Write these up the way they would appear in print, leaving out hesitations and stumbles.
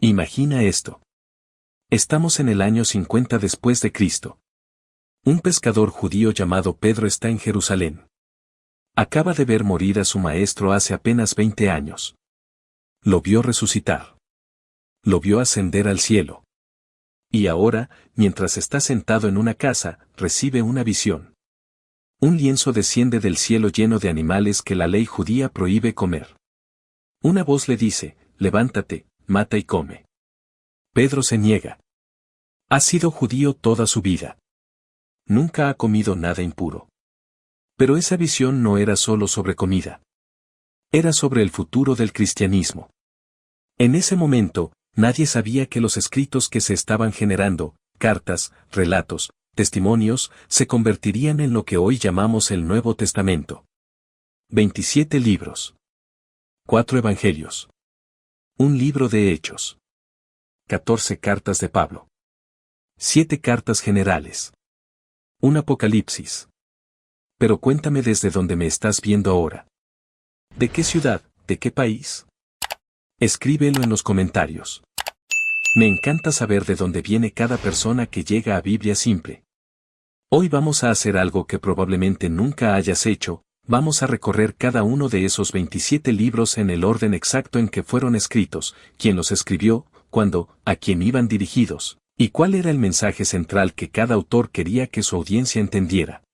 Imagina esto. Estamos en el año 50 después de Cristo. Un pescador judío llamado Pedro está en Jerusalén. Acaba de ver morir a su maestro hace apenas 20 años. Lo vio resucitar. Lo vio ascender al cielo. Y ahora, mientras está sentado en una casa, recibe una visión. Un lienzo desciende del cielo lleno de animales que la ley judía prohíbe comer. Una voz le dice, levántate, mata y come. Pedro se niega. Ha sido judío toda su vida. Nunca ha comido nada impuro. Pero esa visión no era solo sobre comida. Era sobre el futuro del cristianismo. En ese momento, nadie sabía que los escritos que se estaban generando, cartas, relatos, testimonios, se convertirían en lo que hoy llamamos el Nuevo Testamento. 27 libros. 4 evangelios. Un libro de Hechos. 14 cartas de Pablo. 7 cartas generales. Un Apocalipsis. Pero cuéntame desde dónde me estás viendo ahora. ¿De qué ciudad, de qué país? Escríbelo en los comentarios. Me encanta saber de dónde viene cada persona que llega a Biblia Simple. Hoy vamos a hacer algo que probablemente nunca hayas hecho, vamos a recorrer cada uno de esos 27 libros en el orden exacto en que fueron escritos, quién los escribió, cuándo, a quién iban dirigidos, y cuál era el mensaje central que cada autor quería que su audiencia entendiera.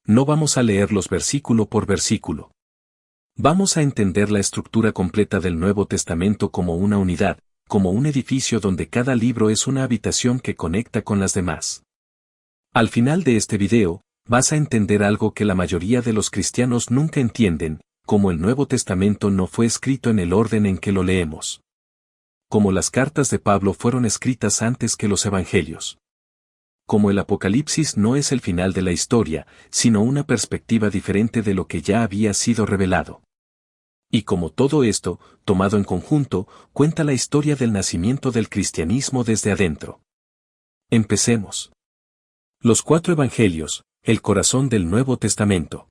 No vamos a leerlos versículo por versículo. Vamos a entender la estructura completa del Nuevo Testamento como una unidad, como un edificio donde cada libro es una habitación que conecta con las demás. Al final de este video, vas a entender algo que la mayoría de los cristianos nunca entienden, como el Nuevo Testamento no fue escrito en el orden en que lo leemos. Como las cartas de Pablo fueron escritas antes que los evangelios. Como el Apocalipsis no es el final de la historia, sino una perspectiva diferente de lo que ya había sido revelado. Y como todo esto, tomado en conjunto, cuenta la historia del nacimiento del cristianismo desde adentro. Empecemos. Los 4 evangelios, el corazón del Nuevo Testamento.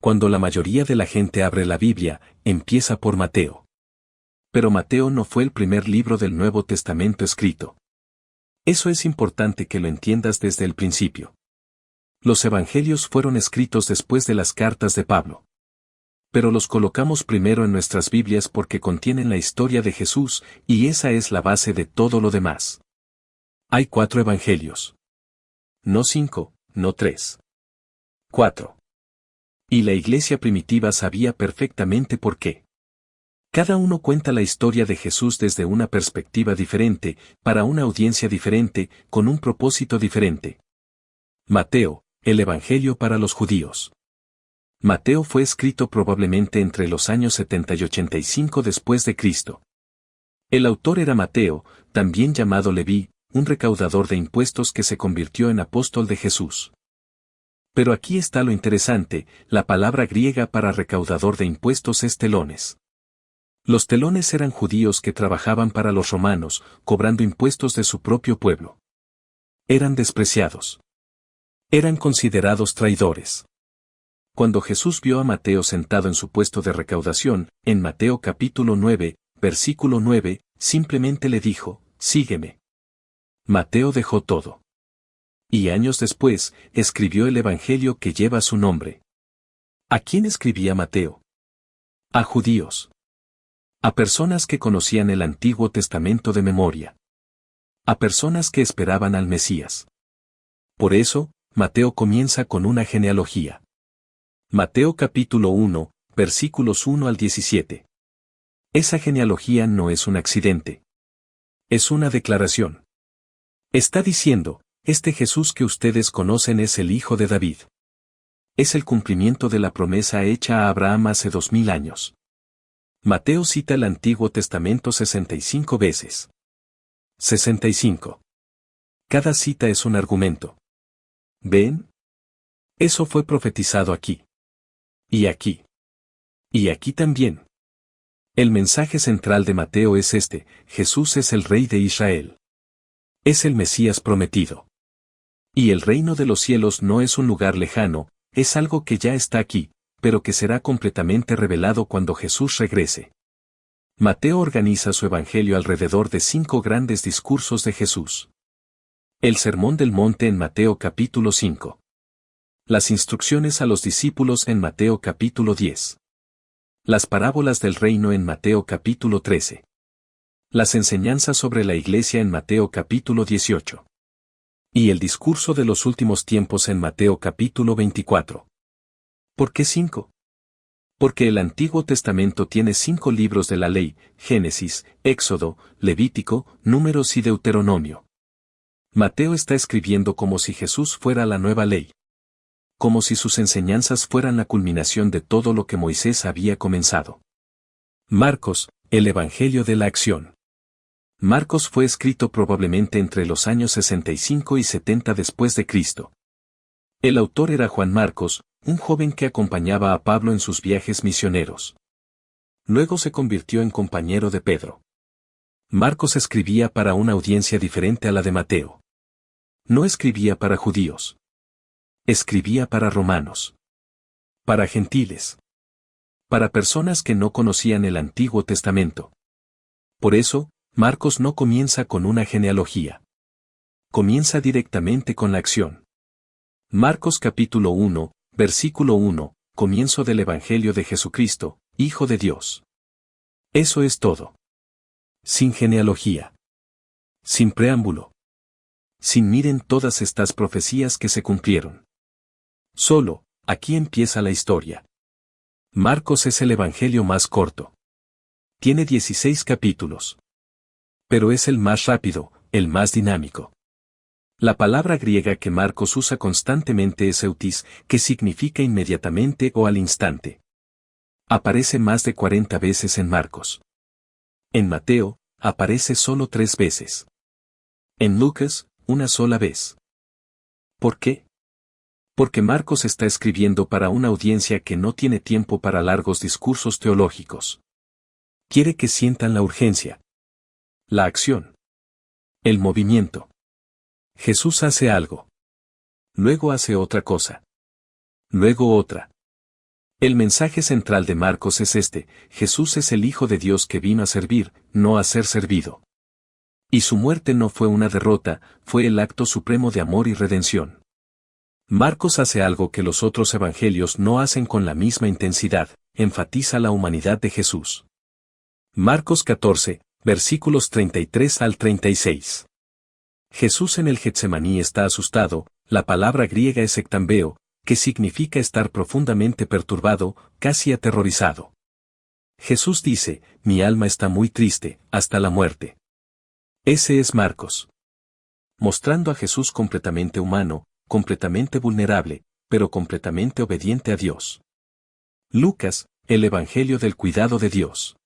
Cuando la mayoría de la gente abre la Biblia, empieza por Mateo. Pero Mateo no fue el primer libro del Nuevo Testamento escrito. Eso es importante que lo entiendas desde el principio. Los evangelios fueron escritos después de las cartas de Pablo. Pero los colocamos primero en nuestras Biblias porque contienen la historia de Jesús, y esa es la base de todo lo demás. Hay 4 evangelios. No 5, no 3. 4. Y la iglesia primitiva sabía perfectamente por qué. Cada uno cuenta la historia de Jesús desde una perspectiva diferente, para una audiencia diferente, con un propósito diferente. Mateo, el Evangelio para los judíos. Mateo fue escrito probablemente entre los años 70 y 85 después de Cristo. El autor era Mateo, también llamado Leví, un recaudador de impuestos que se convirtió en apóstol de Jesús. Pero aquí está lo interesante, la palabra griega para recaudador de impuestos es telones. Los telones eran judíos que trabajaban para los romanos, cobrando impuestos de su propio pueblo. Eran despreciados. Eran considerados traidores. Cuando Jesús vio a Mateo sentado en su puesto de recaudación, en Mateo capítulo 9, versículo 9, simplemente le dijo, sígueme. Mateo dejó todo. Y años después, escribió el Evangelio que lleva su nombre. ¿A quién escribía Mateo? A judíos. A personas que conocían el Antiguo Testamento de memoria. A personas que esperaban al Mesías. Por eso, Mateo comienza con una genealogía. Mateo capítulo 1, versículos 1 al 17. Esa genealogía no es un accidente. Es una declaración. Está diciendo, este Jesús que ustedes conocen es el Hijo de David. Es el cumplimiento de la promesa hecha a Abraham hace 2000 años. Mateo cita el Antiguo Testamento 65 veces. 65. Cada cita es un argumento. ¿Ven? Eso fue profetizado aquí. Y aquí. Y aquí también. El mensaje central de Mateo es este: Jesús es el Rey de Israel. Es el Mesías prometido. Y el reino de los cielos no es un lugar lejano, es algo que ya está aquí, pero que será completamente revelado cuando Jesús regrese. Mateo organiza su evangelio alrededor de 5 grandes discursos de Jesús. El Sermón del Monte en Mateo capítulo 5. Las instrucciones a los discípulos en Mateo capítulo 10. Las parábolas del reino en Mateo capítulo 13. Las enseñanzas sobre la iglesia en Mateo capítulo 18. Y el discurso de los últimos tiempos en Mateo capítulo 24. ¿Por qué 5? Porque el Antiguo Testamento tiene 5 libros de la ley: Génesis, Éxodo, Levítico, Números y Deuteronomio. Mateo está escribiendo como si Jesús fuera la nueva ley. Como si sus enseñanzas fueran la culminación de todo lo que Moisés había comenzado. Marcos, el Evangelio de la Acción. Marcos fue escrito probablemente entre los años 65 y 70 después de Cristo. El autor era Juan Marcos, un joven que acompañaba a Pablo en sus viajes misioneros. Luego se convirtió en compañero de Pedro. Marcos escribía para una audiencia diferente a la de Mateo. No escribía para judíos. Escribía para romanos. Para gentiles. Para personas que no conocían el Antiguo Testamento. Por eso, Marcos no comienza con una genealogía. Comienza directamente con la acción. Marcos capítulo 1, versículo 1, comienzo del Evangelio de Jesucristo, Hijo de Dios. Eso es todo. Sin genealogía. Sin preámbulo. Sin miren todas estas profecías que se cumplieron. Solo, aquí empieza la historia. Marcos es el Evangelio más corto. Tiene 16 capítulos. Pero es el más rápido, el más dinámico. La palabra griega que Marcos usa constantemente es eutis, que significa inmediatamente o al instante. Aparece más de 40 veces en Marcos. En Mateo, aparece solo 3 veces. En Lucas, una sola vez. ¿Por qué? Porque Marcos está escribiendo para una audiencia que no tiene tiempo para largos discursos teológicos. Quiere que sientan la urgencia. La acción. El movimiento. Jesús hace algo. Luego hace otra cosa. Luego otra. El mensaje central de Marcos es este: Jesús es el Hijo de Dios que vino a servir, no a ser servido. Y su muerte no fue una derrota, fue el acto supremo de amor y redención. Marcos hace algo que los otros evangelios no hacen con la misma intensidad: enfatiza la humanidad de Jesús. Marcos 14, versículos 33 al 36. Jesús en el Getsemaní está asustado. La palabra griega es ektambeo, que significa estar profundamente perturbado, casi aterrorizado. Jesús dice: mi alma está muy triste, hasta la muerte. Ese es Marcos. Mostrando a Jesús completamente humano, completamente vulnerable, pero completamente obediente a Dios. Lucas, el Evangelio del cuidado de Dios.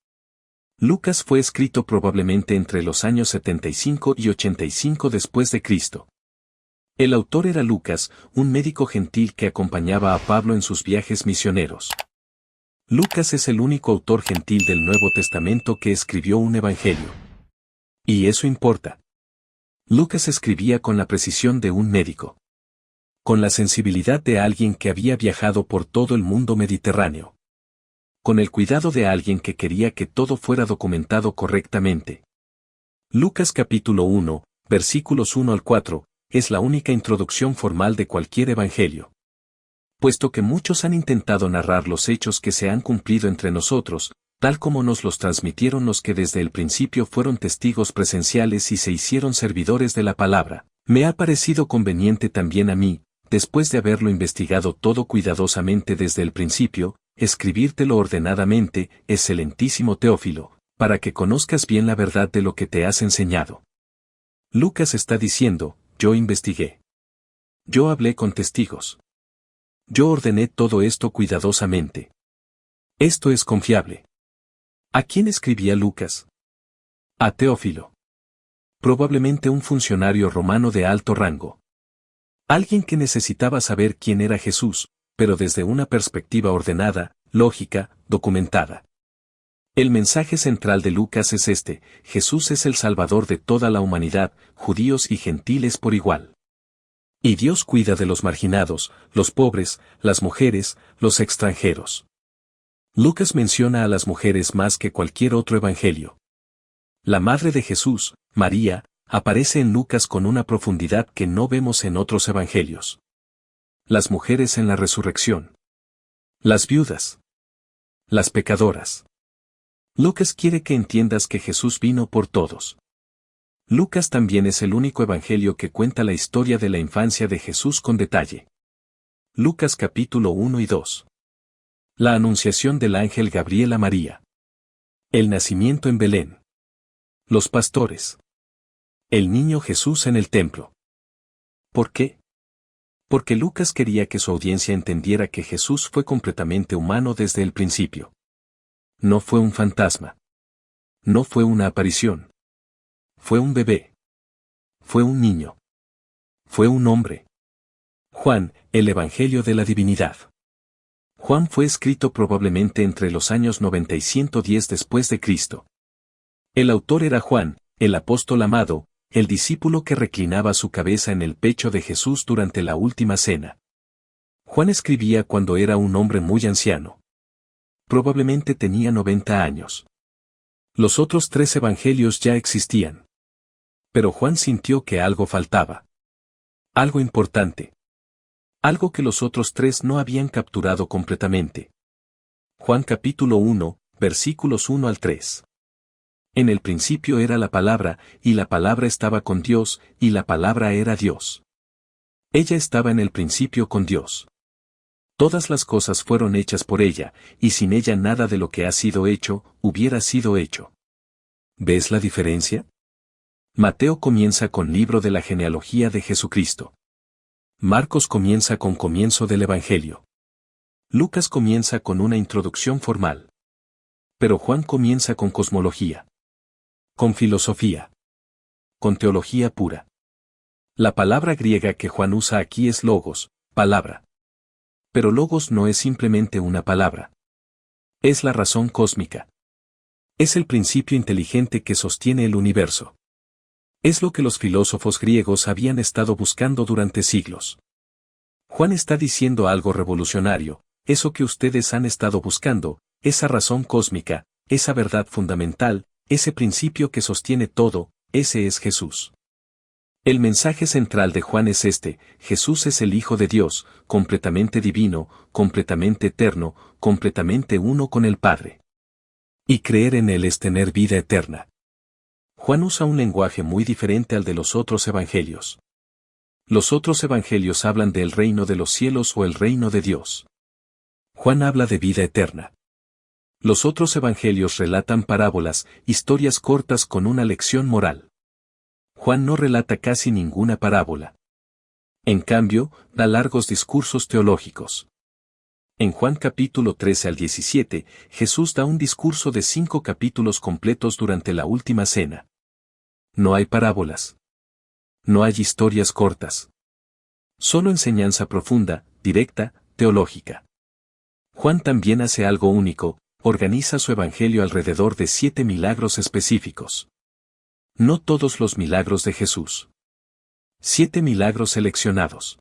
Lucas fue escrito probablemente entre los años 75 y 85 después de Cristo. El autor era Lucas, un médico gentil que acompañaba a Pablo en sus viajes misioneros. Lucas es el único autor gentil del Nuevo Testamento que escribió un evangelio. Y eso importa. Lucas escribía con la precisión de un médico. Con la sensibilidad de alguien que había viajado por todo el mundo mediterráneo. Con el cuidado de alguien que quería que todo fuera documentado correctamente. Lucas capítulo 1, versículos 1 al 4, es la única introducción formal de cualquier evangelio. Puesto que muchos han intentado narrar los hechos que se han cumplido entre nosotros, tal como nos los transmitieron los que desde el principio fueron testigos presenciales y se hicieron servidores de la palabra, me ha parecido conveniente también a mí, después de haberlo investigado todo cuidadosamente desde el principio, escribírtelo ordenadamente, excelentísimo Teófilo, para que conozcas bien la verdad de lo que te has enseñado. Lucas está diciendo: yo investigué. Yo hablé con testigos. Yo ordené todo esto cuidadosamente. Esto es confiable. ¿A quién escribía Lucas? A Teófilo. Probablemente un funcionario romano de alto rango. Alguien que necesitaba saber quién era Jesús, pero desde una perspectiva ordenada, lógica, documentada. El mensaje central de Lucas es este: Jesús es el Salvador de toda la humanidad, judíos y gentiles por igual. Y Dios cuida de los marginados, los pobres, las mujeres, los extranjeros. Lucas menciona a las mujeres más que cualquier otro evangelio. La madre de Jesús, María, aparece en Lucas con una profundidad que no vemos en otros evangelios. Las mujeres en la resurrección. Las viudas. Las pecadoras. Lucas quiere que entiendas que Jesús vino por todos. Lucas también es el único evangelio que cuenta la historia de la infancia de Jesús con detalle. Lucas capítulo 1 y 2. La anunciación del ángel Gabriel a María. El nacimiento en Belén. Los pastores. El niño Jesús en el templo. ¿Por qué? Porque Lucas quería que su audiencia entendiera que Jesús fue completamente humano desde el principio. No fue un fantasma. No fue una aparición. Fue un bebé. Fue un niño. Fue un hombre. Juan, el Evangelio de la Divinidad. Juan fue escrito probablemente entre los años 90 y 110 después de Cristo. El autor era Juan, el apóstol amado, el discípulo que reclinaba su cabeza en el pecho de Jesús durante la última cena. Juan escribía cuando era un hombre muy anciano. Probablemente tenía 90 años. Los otros 3 evangelios ya existían. Pero Juan sintió que algo faltaba. Algo importante. Algo que los otros 3 no habían capturado completamente. Juan capítulo 1, versículos 1 al 3. En el principio era la palabra, y la palabra estaba con Dios, y la palabra era Dios. Ella estaba en el principio con Dios. Todas las cosas fueron hechas por ella, y sin ella nada de lo que ha sido hecho, hubiera sido hecho. ¿Ves la diferencia? Mateo comienza con libro de la genealogía de Jesucristo. Marcos comienza con comienzo del Evangelio. Lucas comienza con una introducción formal. Pero Juan comienza con cosmología. Con filosofía. Con teología pura. La palabra griega que Juan usa aquí es logos, palabra. Pero logos no es simplemente una palabra. Es la razón cósmica. Es el principio inteligente que sostiene el universo. Es lo que los filósofos griegos habían estado buscando durante siglos. Juan está diciendo algo revolucionario, eso que ustedes han estado buscando, esa razón cósmica, esa verdad fundamental, ese principio que sostiene todo, ese es Jesús. El mensaje central de Juan es este: Jesús es el Hijo de Dios, completamente divino, completamente eterno, completamente uno con el Padre. Y creer en Él es tener vida eterna. Juan usa un lenguaje muy diferente al de los otros evangelios. Los otros evangelios hablan del reino de los cielos o el reino de Dios. Juan habla de vida eterna. Los otros evangelios relatan parábolas, historias cortas con una lección moral. Juan no relata casi ninguna parábola. En cambio, da largos discursos teológicos. En Juan capítulo 13 al 17, Jesús da un discurso de 5 capítulos completos durante la última cena. No hay parábolas. No hay historias cortas. Solo enseñanza profunda, directa, teológica. Juan también hace algo único, organiza su evangelio alrededor de 7 milagros específicos. No todos los milagros de Jesús. 7 milagros seleccionados.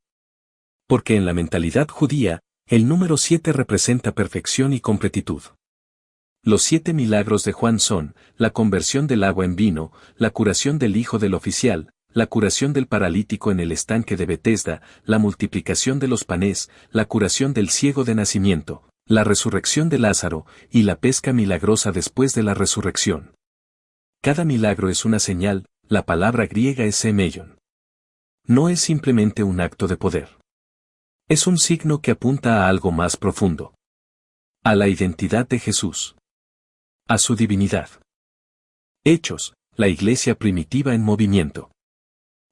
Porque en la mentalidad judía, el número 7 representa perfección y completitud. Los 7 milagros de Juan son: la conversión del agua en vino, la curación del hijo del oficial, la curación del paralítico en el estanque de Betesda, la multiplicación de los panes, la curación del ciego de nacimiento, la resurrección de Lázaro, y la pesca milagrosa después de la resurrección. Cada milagro es una señal, la palabra griega es semeion. No es simplemente un acto de poder. Es un signo que apunta a algo más profundo. A la identidad de Jesús. A su divinidad. Hechos, la iglesia primitiva en movimiento.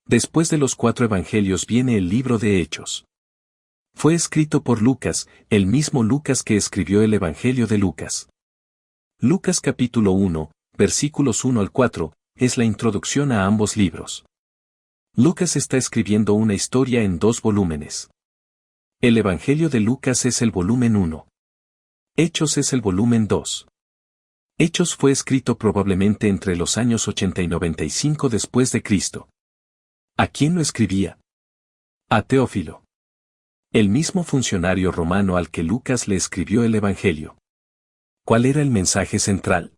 Después de los 4 evangelios viene el libro de Hechos. Fue escrito por Lucas, el mismo Lucas que escribió el Evangelio de Lucas. Lucas capítulo 1, versículos 1 al 4, es la introducción a ambos libros. Lucas está escribiendo una historia en 2 volúmenes. El Evangelio de Lucas es el volumen 1. Hechos es el volumen 2. Hechos fue escrito probablemente entre los años 80 y 95 después de Cristo. ¿A quién lo escribía? A Teófilo. El mismo funcionario romano al que Lucas le escribió el Evangelio. ¿Cuál era el mensaje central?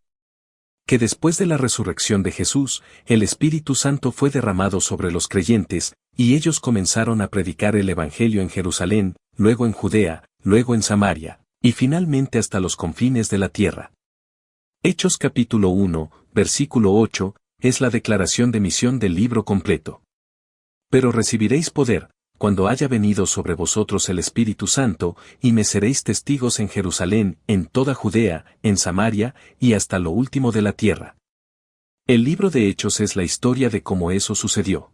Que después de la resurrección de Jesús, el Espíritu Santo fue derramado sobre los creyentes, y ellos comenzaron a predicar el Evangelio en Jerusalén, luego en Judea, luego en Samaria, y finalmente hasta los confines de la tierra. Hechos capítulo 1, versículo 8, es la declaración de misión del libro completo. Pero recibiréis poder, cuando haya venido sobre vosotros el Espíritu Santo, y me seréis testigos en Jerusalén, en toda Judea, en Samaria, y hasta lo último de la tierra. El libro de Hechos es la historia de cómo eso sucedió.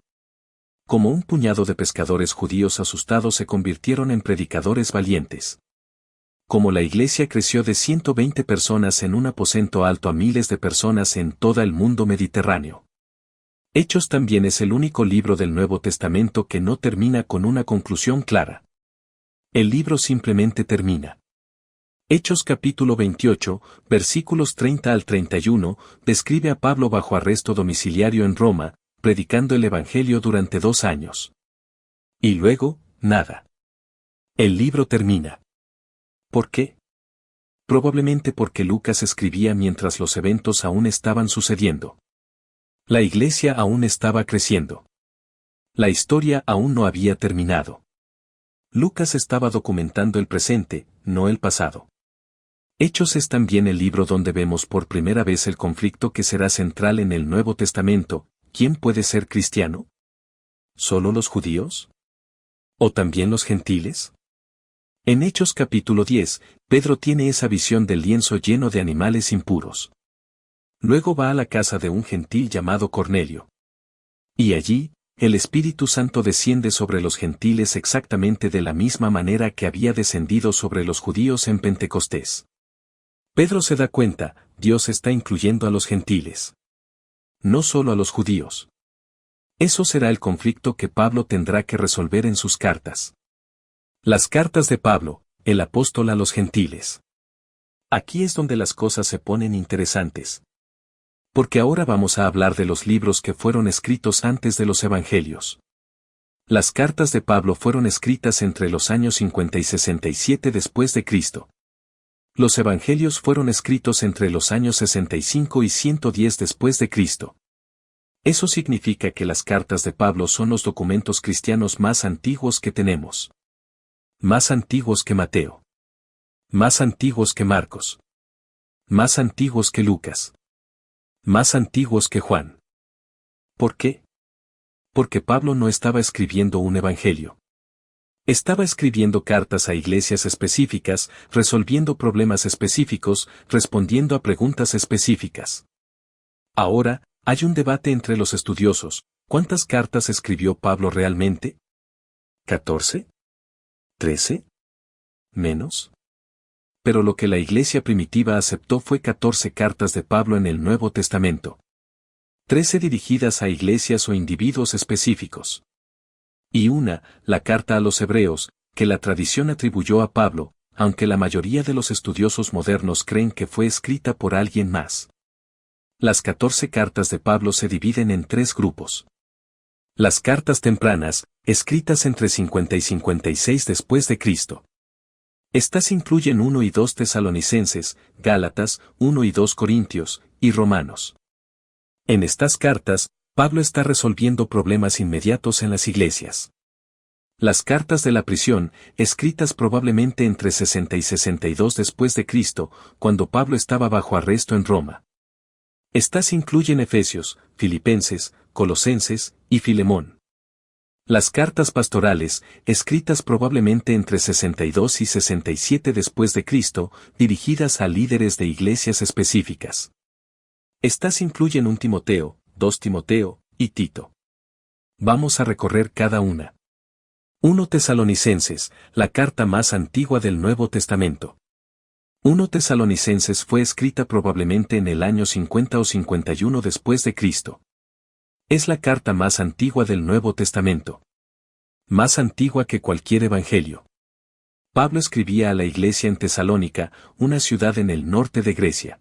Como un puñado de pescadores judíos asustados se convirtieron en predicadores valientes. Como la iglesia creció de 120 personas en un aposento alto a miles de personas en todo el mundo mediterráneo. Hechos también es el único libro del Nuevo Testamento que no termina con una conclusión clara. El libro simplemente termina. Hechos capítulo 28, versículos 30 al 31, describe a Pablo bajo arresto domiciliario en Roma, predicando el Evangelio durante 2 años. Y luego, nada. El libro termina. ¿Por qué? Probablemente porque Lucas escribía mientras los eventos aún estaban sucediendo. La iglesia aún estaba creciendo. La historia aún no había terminado. Lucas estaba documentando el presente, no el pasado. Hechos es también el libro donde vemos por primera vez el conflicto que será central en el Nuevo Testamento: ¿quién puede ser cristiano? ¿Solo los judíos? ¿O también los gentiles? En Hechos capítulo 10, Pedro tiene esa visión del lienzo lleno de animales impuros. Luego va a la casa de un gentil llamado Cornelio. Y allí, el Espíritu Santo desciende sobre los gentiles exactamente de la misma manera que había descendido sobre los judíos en Pentecostés. Pedro se da cuenta, Dios está incluyendo a los gentiles. No solo a los judíos. Eso será el conflicto que Pablo tendrá que resolver en sus cartas. Las cartas de Pablo, el apóstol a los gentiles. Aquí es donde las cosas se ponen interesantes. Porque ahora vamos a hablar de los libros que fueron escritos antes de los evangelios. Las cartas de Pablo fueron escritas entre los años 50 y 67 después de Cristo. Los evangelios fueron escritos entre los años 65 y 110 después de Cristo. Eso significa que las cartas de Pablo son los documentos cristianos más antiguos que tenemos. Más antiguos que Mateo. Más antiguos que Marcos. Más antiguos que Lucas. Más antiguos que Juan. ¿Por qué? Porque Pablo no estaba escribiendo un evangelio. Estaba escribiendo cartas a iglesias específicas, resolviendo problemas específicos, respondiendo a preguntas específicas. Ahora, hay un debate entre los estudiosos: ¿cuántas cartas escribió Pablo realmente? ¿14? ¿13? ¿Menos? Pero lo que la iglesia primitiva aceptó fue 14 cartas de Pablo en el Nuevo Testamento. 13 dirigidas a iglesias o individuos específicos. Y una, la carta a los hebreos, que la tradición atribuyó a Pablo, aunque la mayoría de los estudiosos modernos creen que fue escrita por alguien más. Las 14 cartas de Pablo se dividen en 3 grupos. Las cartas tempranas, escritas entre 50 y 56 después de Cristo. Estas incluyen 1 y 2 Tesalonicenses, Gálatas, 1 y 2 Corintios, y Romanos. En estas cartas, Pablo está resolviendo problemas inmediatos en las iglesias. Las cartas de la prisión, escritas probablemente entre 60 y 62 después de Cristo, cuando Pablo estaba bajo arresto en Roma. Estas incluyen Efesios, Filipenses, Colosenses, y Filemón. Las cartas pastorales, escritas probablemente entre 62 y 67 después de Cristo, dirigidas a líderes de iglesias específicas. Estas incluyen 1 Timoteo, 2 Timoteo, y Tito. Vamos a recorrer cada una. 1 Tesalonicenses, la carta más antigua del Nuevo Testamento. 1 Tesalonicenses fue escrita probablemente en el año 50 o 51 después de Cristo. Es la carta más antigua del Nuevo Testamento. Más antigua que cualquier evangelio. Pablo escribía a la iglesia en Tesalónica, una ciudad en el norte de Grecia.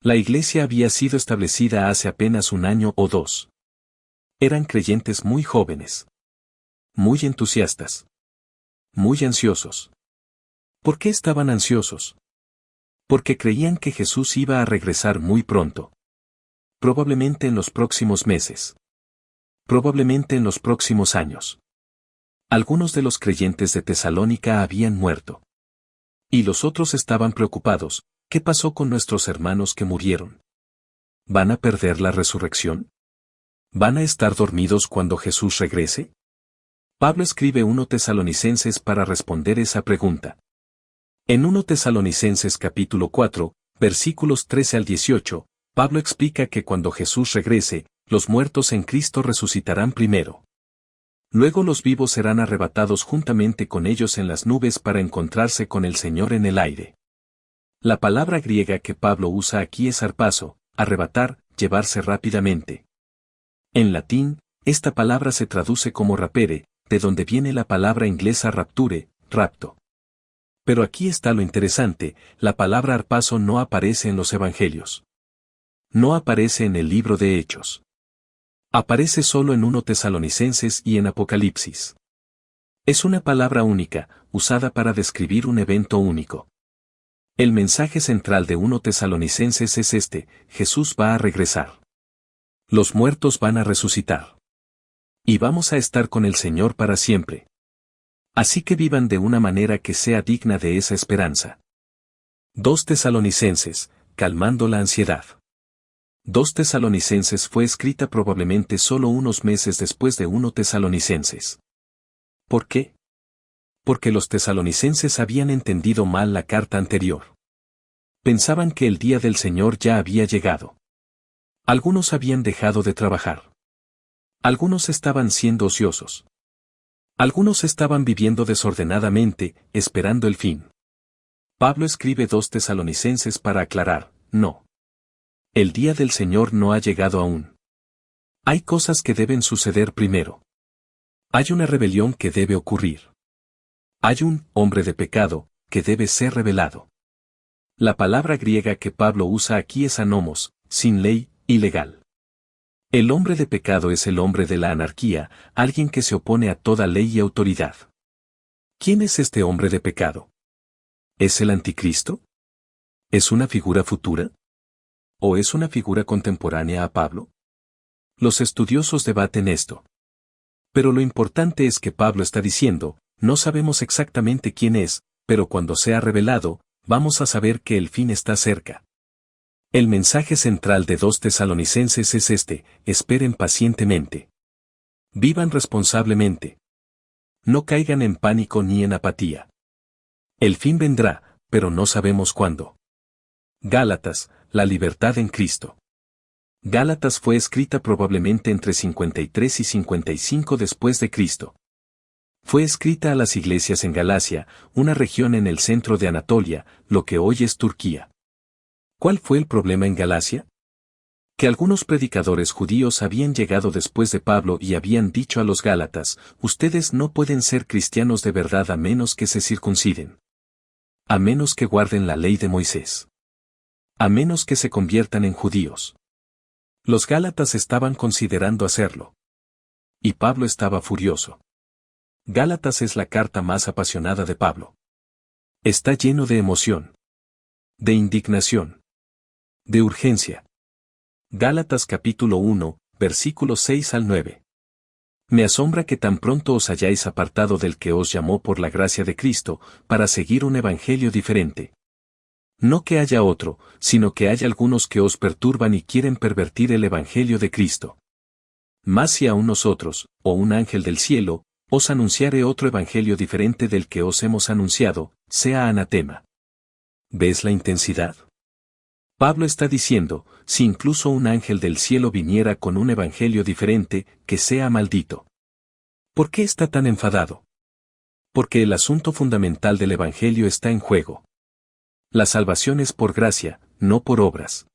La iglesia había sido establecida hace apenas 1 año o 2. Eran creyentes muy jóvenes. Muy entusiastas. Muy ansiosos. ¿Por qué estaban ansiosos? Porque creían que Jesús iba a regresar muy pronto. Probablemente en los próximos meses. Probablemente en los próximos años. Algunos de los creyentes de Tesalónica habían muerto. Y los otros estaban preocupados. ¿Qué pasó con nuestros hermanos que murieron? ¿Van a perder la resurrección? ¿Van a estar dormidos cuando Jesús regrese? Pablo escribe 1 Tesalonicenses para responder esa pregunta. En 1 Tesalonicenses capítulo 4, versículos 13 al 18, Pablo explica que cuando Jesús regrese, los muertos en Cristo resucitarán primero. Luego los vivos serán arrebatados juntamente con ellos en las nubes para encontrarse con el Señor en el aire. La palabra griega que Pablo usa aquí es harpazo, arrebatar, llevarse rápidamente. En latín, esta palabra se traduce como rapere, de donde viene la palabra inglesa rapture, rapto. Pero aquí está lo interesante, la palabra harpazo no aparece en los evangelios. No aparece en el libro de Hechos. Aparece solo en 1 Tesalonicenses y en Apocalipsis. Es una palabra única, usada para describir un evento único. El mensaje central de 1 Tesalonicenses es este: Jesús va a regresar. Los muertos van a resucitar. Y vamos a estar con el Señor para siempre. Así que vivan de una manera que sea digna de esa esperanza. 2 Tesalonicenses, calmando la ansiedad. 2 Tesalonicenses fue escrita probablemente solo unos meses después de 1 Tesalonicenses. ¿Por qué? Porque los tesalonicenses habían entendido mal la carta anterior. Pensaban que el día del Señor ya había llegado. Algunos habían dejado de trabajar. Algunos estaban siendo ociosos. Algunos estaban viviendo desordenadamente, esperando el fin. Pablo escribe 2 Tesalonicenses para aclarar: no. El día del Señor no ha llegado aún. Hay cosas que deben suceder primero. Hay una rebelión que debe ocurrir. Hay un hombre de pecado que debe ser revelado. La palabra griega que Pablo usa aquí es anomos, sin ley, ilegal. El hombre de pecado es el hombre de la anarquía, alguien que se opone a toda ley y autoridad. ¿Quién es este hombre de pecado? ¿Es el anticristo? ¿Es una figura futura? ¿O es una figura contemporánea a Pablo? Los estudiosos debaten esto. Pero lo importante es que Pablo está diciendo: no sabemos exactamente quién es, pero cuando sea revelado, vamos a saber que el fin está cerca. El mensaje central de 2 Tesalonicenses es este: esperen pacientemente. Vivan responsablemente. No caigan en pánico ni en apatía. El fin vendrá, pero no sabemos cuándo. Gálatas, la libertad en Cristo. Gálatas fue escrita probablemente entre 53 y 55 después de Cristo. Fue escrita a las iglesias en Galacia, una región en el centro de Anatolia, lo que hoy es Turquía. ¿Cuál fue el problema en Galacia? Que algunos predicadores judíos habían llegado después de Pablo y habían dicho a los gálatas: ustedes no pueden ser cristianos de verdad a menos que se circunciden. A menos que guarden la ley de Moisés. A menos que se conviertan en judíos. Los gálatas estaban considerando hacerlo. Y Pablo estaba furioso. Gálatas es la carta más apasionada de Pablo. Está lleno de emoción. De indignación. De urgencia. Gálatas capítulo 1, versículos 6 al 9. Me asombra que tan pronto os hayáis apartado del que os llamó por la gracia de Cristo, para seguir un evangelio diferente. No que haya otro, sino que hay algunos que os perturban y quieren pervertir el evangelio de Cristo. Mas si aún nosotros, o un ángel del cielo, os anunciare otro evangelio diferente del que os hemos anunciado, sea anatema. ¿Ves la intensidad? Pablo está diciendo: si incluso un ángel del cielo viniera con un evangelio diferente, que sea maldito. ¿Por qué está tan enfadado? Porque el asunto fundamental del evangelio está en juego. La salvación es por gracia, no por obras.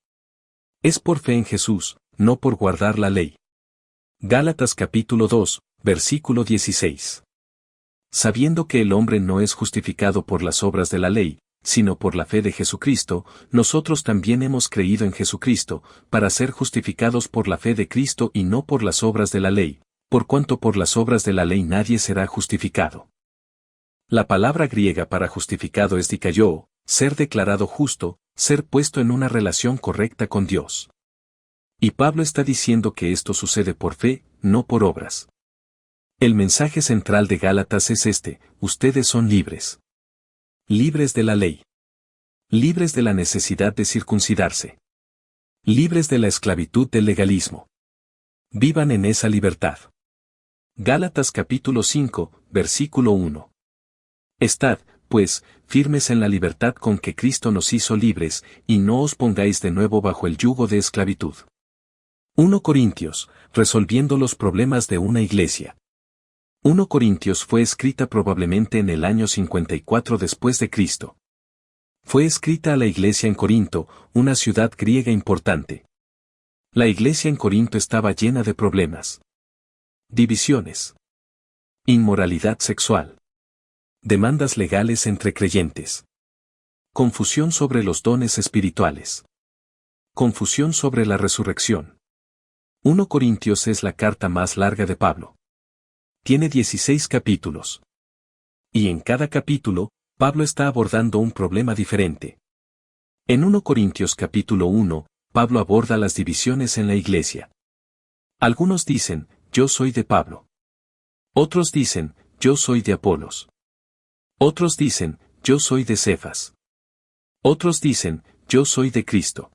Es por fe en Jesús, no por guardar la ley. Gálatas capítulo 2, versículo 16. Sabiendo que el hombre no es justificado por las obras de la ley, sino por la fe de Jesucristo, nosotros también hemos creído en Jesucristo, para ser justificados por la fe de Cristo y no por las obras de la ley, por cuanto por las obras de la ley nadie será justificado. La palabra griega para justificado es dikaiō, ser declarado justo, Ser puesto en una relación correcta con Dios. Y Pablo está diciendo que esto sucede por fe, no por obras. El mensaje central de Gálatas es este: ustedes son libres. Libres de la ley. Libres de la necesidad de circuncidarse. Libres de la esclavitud del legalismo. Vivan en esa libertad. Gálatas capítulo 5, versículo 1. Estad, pues, firmes en la libertad con que Cristo nos hizo libres, y no os pongáis de nuevo bajo el yugo de esclavitud. 1 Corintios, resolviendo los problemas de una iglesia. 1 Corintios fue escrita probablemente en el año 54 después de Cristo. Fue escrita a la iglesia en Corinto, una ciudad griega importante. La iglesia en Corinto estaba llena de problemas. Divisiones. Inmoralidad sexual. Demandas legales entre creyentes. Confusión sobre los dones espirituales. Confusión sobre la resurrección. 1 Corintios es la carta más larga de Pablo. Tiene 16 capítulos. Y en cada capítulo, Pablo está abordando un problema diferente. En 1 Corintios capítulo 1, Pablo aborda las divisiones en la iglesia. Algunos dicen, yo soy de Pablo. Otros dicen, yo soy de Apolos. Otros dicen, yo soy de Cefas. Otros dicen, yo soy de Cristo.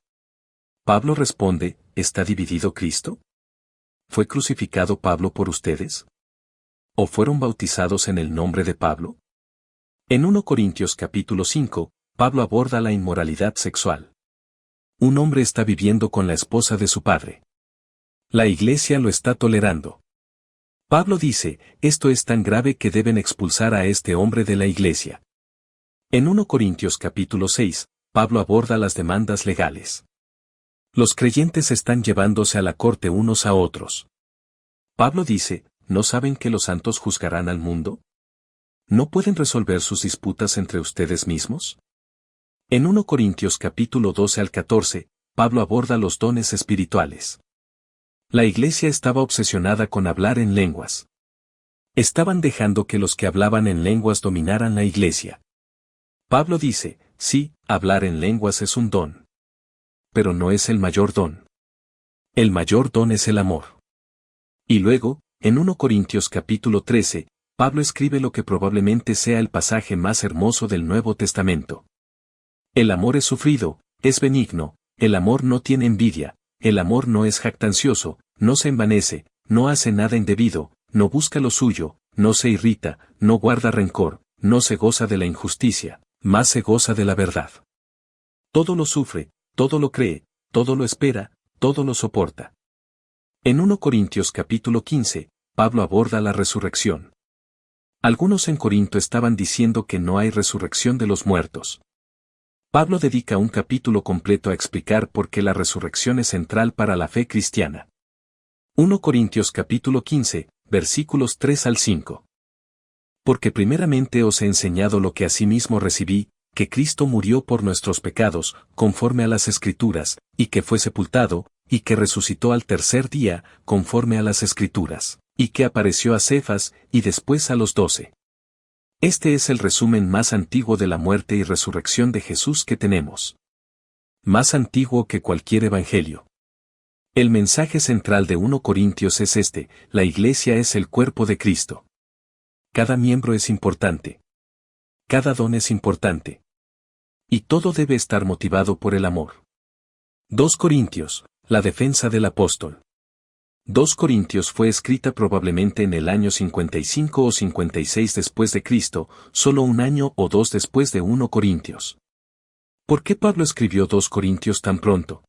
Pablo responde, ¿está dividido Cristo? ¿Fue crucificado Pablo por ustedes? ¿O fueron bautizados en el nombre de Pablo? En 1 Corintios capítulo 5, Pablo aborda la inmoralidad sexual. Un hombre está viviendo con la esposa de su padre. La iglesia lo está tolerando. Pablo dice, esto es tan grave que deben expulsar a este hombre de la iglesia. En 1 Corintios capítulo 6, Pablo aborda las demandas legales. Los creyentes están llevándose a la corte unos a otros. Pablo dice, ¿no saben que los santos juzgarán al mundo? ¿No pueden resolver sus disputas entre ustedes mismos? En 1 Corintios capítulo 12 al 14, Pablo aborda los dones espirituales. La iglesia estaba obsesionada con hablar en lenguas. Estaban dejando que los que hablaban en lenguas dominaran la iglesia. Pablo dice, sí, hablar en lenguas es un don. Pero no es el mayor don. El mayor don es el amor. Y luego, en 1 Corintios capítulo 13, Pablo escribe lo que probablemente sea el pasaje más hermoso del Nuevo Testamento. El amor es sufrido, es benigno, el amor no tiene envidia, el amor no es jactancioso, no se envanece, no hace nada indebido, no busca lo suyo, no se irrita, no guarda rencor, no se goza de la injusticia, más se goza de la verdad. Todo lo sufre, todo lo cree, todo lo espera, todo lo soporta. En 1 Corintios capítulo 15, Pablo aborda la resurrección. Algunos en Corinto estaban diciendo que no hay resurrección de los muertos. Pablo dedica un capítulo completo a explicar por qué la resurrección es central para la fe cristiana. 1 Corintios capítulo 15, versículos 3 al 5. Porque primeramente os he enseñado lo que asimismo recibí, que Cristo murió por nuestros pecados, conforme a las Escrituras, y que fue sepultado, y que resucitó al tercer día, conforme a las Escrituras, y que apareció a Cefas, y después a los 12. Este es el resumen más antiguo de la muerte y resurrección de Jesús que tenemos. Más antiguo que cualquier evangelio. El mensaje central de 1 Corintios es este: la iglesia es el cuerpo de Cristo. Cada miembro es importante. Cada don es importante. Y todo debe estar motivado por el amor. 2 Corintios, la defensa del apóstol. 2 Corintios fue escrita probablemente en el año 55 o 56 después de Cristo, solo un año o dos después de 1 Corintios. ¿Por qué Pablo escribió 2 Corintios tan pronto?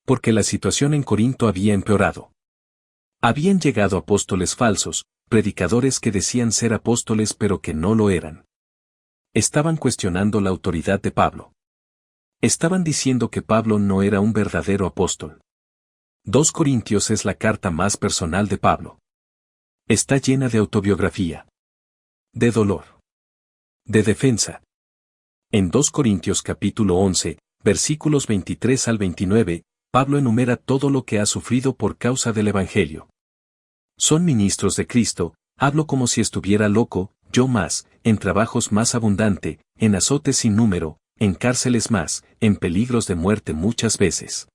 Porque la situación en Corinto había empeorado. Habían llegado apóstoles falsos, predicadores que decían ser apóstoles pero que no lo eran. Estaban cuestionando la autoridad de Pablo. Estaban diciendo que Pablo no era un verdadero apóstol. 2 Corintios es la carta más personal de Pablo. Está llena de autobiografía. De dolor. De defensa. En 2 Corintios capítulo 11, versículos 23 al 29, Pablo enumera todo lo que ha sufrido por causa del Evangelio. Son ministros de Cristo, hablo como si estuviera loco, yo más, en trabajos más abundante, en azotes sin número, en cárceles más, en peligros de muerte muchas veces.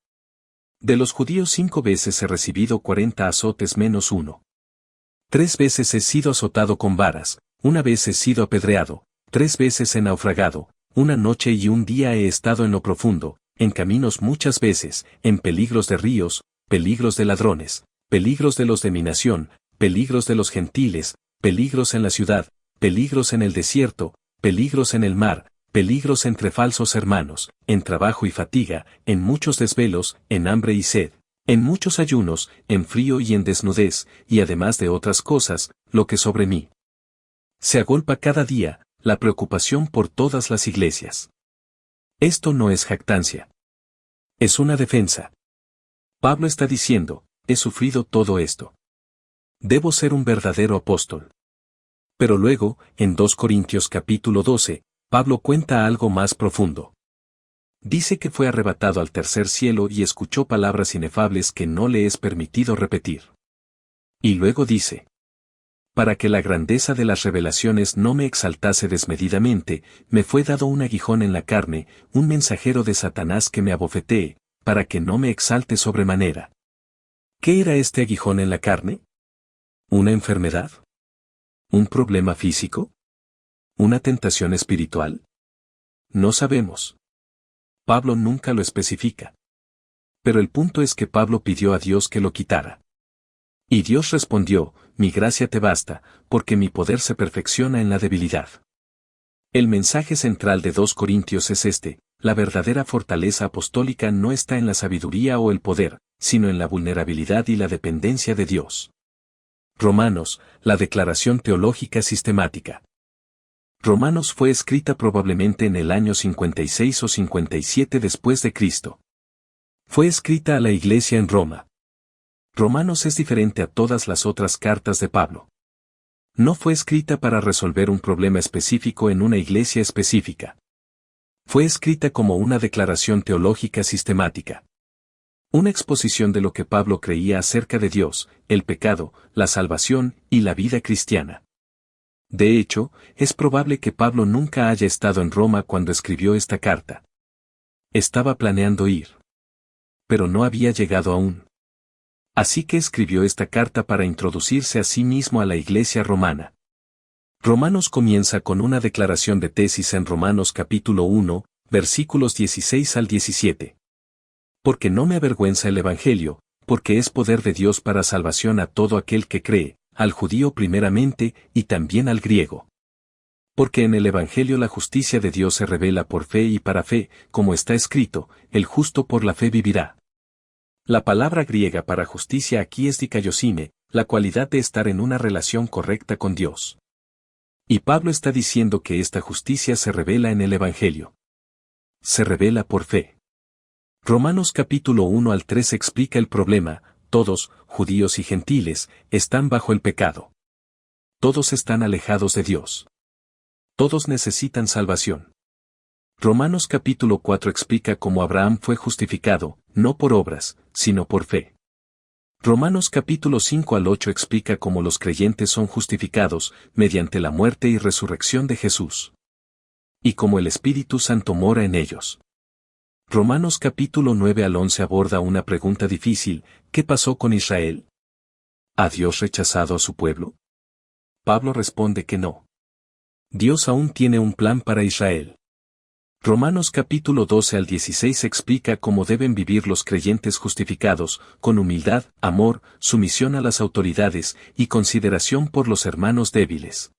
De los judíos 5 veces he recibido 40 azotes menos uno. 3 veces he sido azotado con varas, 1 vez he sido apedreado, 3 veces he naufragado, 1 noche y 1 día he estado en lo profundo, en caminos muchas veces, en peligros de ríos, peligros de ladrones, peligros de los de mi nación, peligros de los gentiles, peligros en la ciudad, peligros en el desierto, peligros en el mar, peligros entre falsos hermanos, en trabajo y fatiga, en muchos desvelos, en hambre y sed, en muchos ayunos, en frío y en desnudez, y además de otras cosas, lo que sobre mí se agolpa cada día, la preocupación por todas las iglesias. Esto no es jactancia. Es una defensa. Pablo está diciendo, he sufrido todo esto. Debo ser un verdadero apóstol. Pero luego, en 2 Corintios capítulo 12, Pablo cuenta algo más profundo. Dice que fue arrebatado al tercer cielo y escuchó palabras inefables que no le es permitido repetir. Y luego dice, para que la grandeza de las revelaciones no me exaltase desmedidamente, me fue dado un aguijón en la carne, un mensajero de Satanás que me abofetee, para que no me exalte sobremanera. ¿Qué era este aguijón en la carne? ¿Una enfermedad? ¿Un problema físico? ¿Una tentación espiritual? No sabemos. Pablo nunca lo especifica. Pero el punto es que Pablo pidió a Dios que lo quitara. Y Dios respondió, mi gracia te basta, porque mi poder se perfecciona en la debilidad. El mensaje central de 2 Corintios es este, la verdadera fortaleza apostólica no está en la sabiduría o el poder, sino en la vulnerabilidad y la dependencia de Dios. Romanos, la declaración teológica sistemática. Romanos fue escrita probablemente en el año 56 o 57 después de Cristo. Fue escrita a la iglesia en Roma. Romanos es diferente a todas las otras cartas de Pablo. No fue escrita para resolver un problema específico en una iglesia específica. Fue escrita como una declaración teológica sistemática. Una exposición de lo que Pablo creía acerca de Dios, el pecado, la salvación y la vida cristiana. De hecho, es probable que Pablo nunca haya estado en Roma cuando escribió esta carta. Estaba planeando ir. Pero no había llegado aún. Así que escribió esta carta para introducirse a sí mismo a la iglesia romana. Romanos comienza con una declaración de tesis en Romanos capítulo 1, versículos 16 al 17. Porque no me avergüenza el Evangelio, porque es poder de Dios para salvación a todo aquel que cree, al judío primeramente y también al griego. Porque en el Evangelio la justicia de Dios se revela por fe y para fe, como está escrito, el justo por la fe vivirá. La palabra griega para justicia aquí es dikaiosine, la cualidad de estar en una relación correcta con Dios. Y Pablo está diciendo que esta justicia se revela en el Evangelio. Se revela por fe. Romanos capítulo 1 al 3 explica el problema, todos, judíos y gentiles, están bajo el pecado. Todos están alejados de Dios. Todos necesitan salvación. Romanos capítulo 4 explica cómo Abraham fue justificado, no por obras, sino por fe. Romanos capítulo 5 al 8 explica cómo los creyentes son justificados, mediante la muerte y resurrección de Jesús. Y cómo el Espíritu Santo mora en ellos. Romanos capítulo 9 al 11 aborda una pregunta difícil, ¿qué pasó con Israel? ¿Ha Dios rechazado a su pueblo? Pablo responde que no. Dios aún tiene un plan para Israel. Romanos capítulo 12 al 16 explica cómo deben vivir los creyentes justificados, con humildad, amor, sumisión a las autoridades y consideración por los hermanos débiles.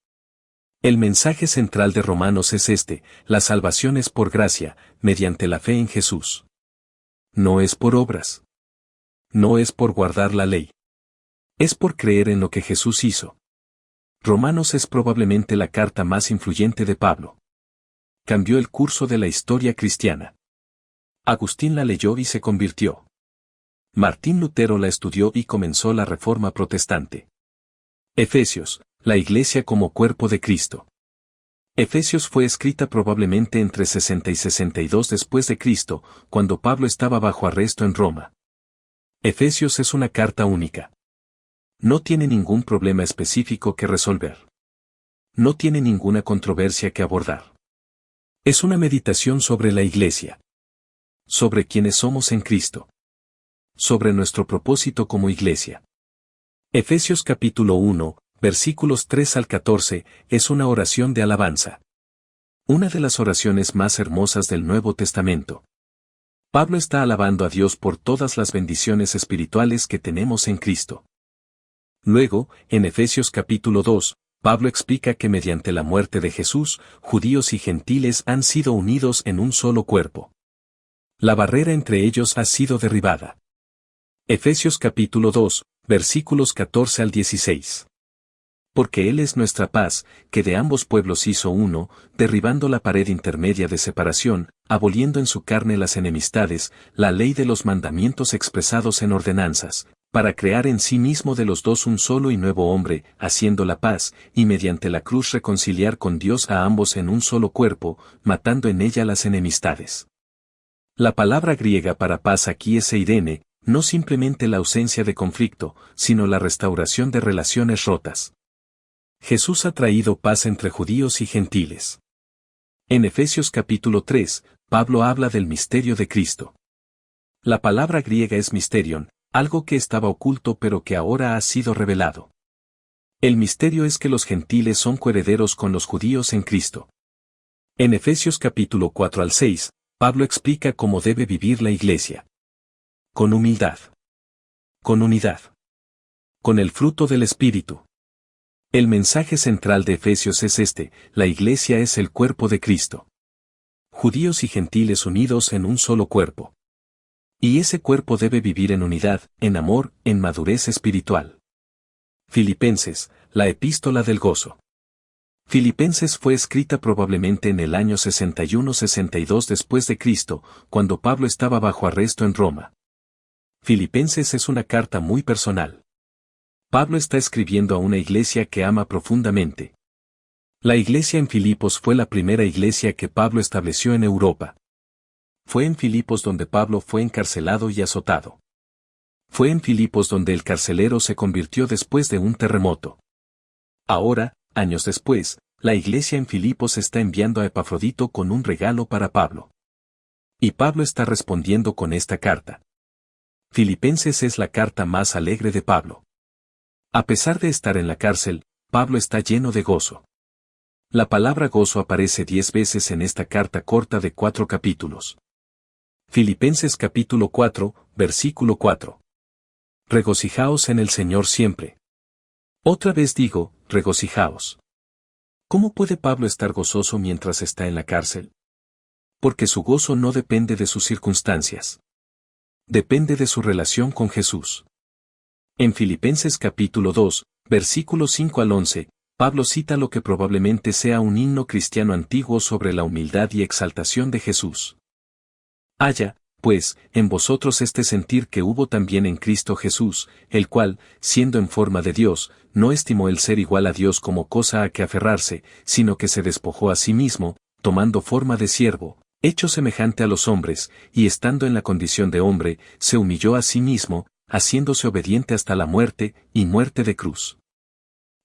El mensaje central de Romanos es este, la salvación es por gracia, mediante la fe en Jesús. No es por obras. No es por guardar la ley. Es por creer en lo que Jesús hizo. Romanos es probablemente la carta más influyente de Pablo. Cambió el curso de la historia cristiana. Agustín la leyó y se convirtió. Martín Lutero la estudió y comenzó la Reforma Protestante. Efesios, la Iglesia como cuerpo de Cristo. Efesios fue escrita probablemente entre 60 y 62 después de Cristo, cuando Pablo estaba bajo arresto en Roma. Efesios es una carta única. No tiene ningún problema específico que resolver. No tiene ninguna controversia que abordar. Es una meditación sobre la Iglesia. Sobre quienes somos en Cristo. Sobre nuestro propósito como Iglesia. Efesios capítulo 1, versículos 3 al 14, es una oración de alabanza. Una de las oraciones más hermosas del Nuevo Testamento. Pablo está alabando a Dios por todas las bendiciones espirituales que tenemos en Cristo. Luego, en Efesios capítulo 2, Pablo explica que mediante la muerte de Jesús, judíos y gentiles han sido unidos en un solo cuerpo. La barrera entre ellos ha sido derribada. Efesios capítulo 2, versículos 14 al 16. Porque Él es nuestra paz, que de ambos pueblos hizo uno, derribando la pared intermedia de separación, aboliendo en su carne las enemistades, la ley de los mandamientos expresados en ordenanzas, para crear en sí mismo de los dos un solo y nuevo hombre, haciendo la paz, y mediante la cruz reconciliar con Dios a ambos en un solo cuerpo, matando en ella las enemistades. La palabra griega para paz aquí es eirene, no simplemente la ausencia de conflicto, sino la restauración de relaciones rotas. Jesús ha traído paz entre judíos y gentiles. En Efesios capítulo 3, Pablo habla del misterio de Cristo. La palabra griega es mysterion, algo que estaba oculto pero que ahora ha sido revelado. El misterio es que los gentiles son coherederos con los judíos en Cristo. En Efesios capítulo 4 al 6, Pablo explica cómo debe vivir la Iglesia. Con humildad. Con unidad. Con el fruto del Espíritu. El mensaje central de Efesios es este: la Iglesia es el cuerpo de Cristo. Judíos y gentiles unidos en un solo cuerpo. Y ese cuerpo debe vivir en unidad, en amor, en madurez espiritual. Filipenses, la epístola del gozo. Filipenses fue escrita probablemente en el año 61-62 después de Cristo, cuando Pablo estaba bajo arresto en Roma. Filipenses es una carta muy personal. Pablo está escribiendo a una iglesia que ama profundamente. La iglesia en Filipos fue la primera iglesia que Pablo estableció en Europa. Fue en Filipos donde Pablo fue encarcelado y azotado. Fue en Filipos donde el carcelero se convirtió después de un terremoto. Ahora, años después, la iglesia en Filipos está enviando a Epafrodito con un regalo para Pablo. Y Pablo está respondiendo con esta carta. Filipenses es la carta más alegre de Pablo. A pesar de estar en la cárcel, Pablo está lleno de gozo. La palabra gozo aparece 10 veces en esta carta corta de 4 capítulos. Filipenses capítulo 4, versículo 4. Regocijaos en el Señor siempre. Otra vez digo, regocijaos. ¿Cómo puede Pablo estar gozoso mientras está en la cárcel? Porque su gozo no depende de sus circunstancias. Depende de su relación con Jesús. En Filipenses capítulo 2, versículos 5 al 11, Pablo cita lo que probablemente sea un himno cristiano antiguo sobre la humildad y exaltación de Jesús. Haya, pues, en vosotros este sentir que hubo también en Cristo Jesús, el cual, siendo en forma de Dios, no estimó el ser igual a Dios como cosa a que aferrarse, sino que se despojó a sí mismo, tomando forma de siervo, hecho semejante a los hombres, y estando en la condición de hombre, se humilló a sí mismo, haciéndose obediente hasta la muerte, y muerte de cruz.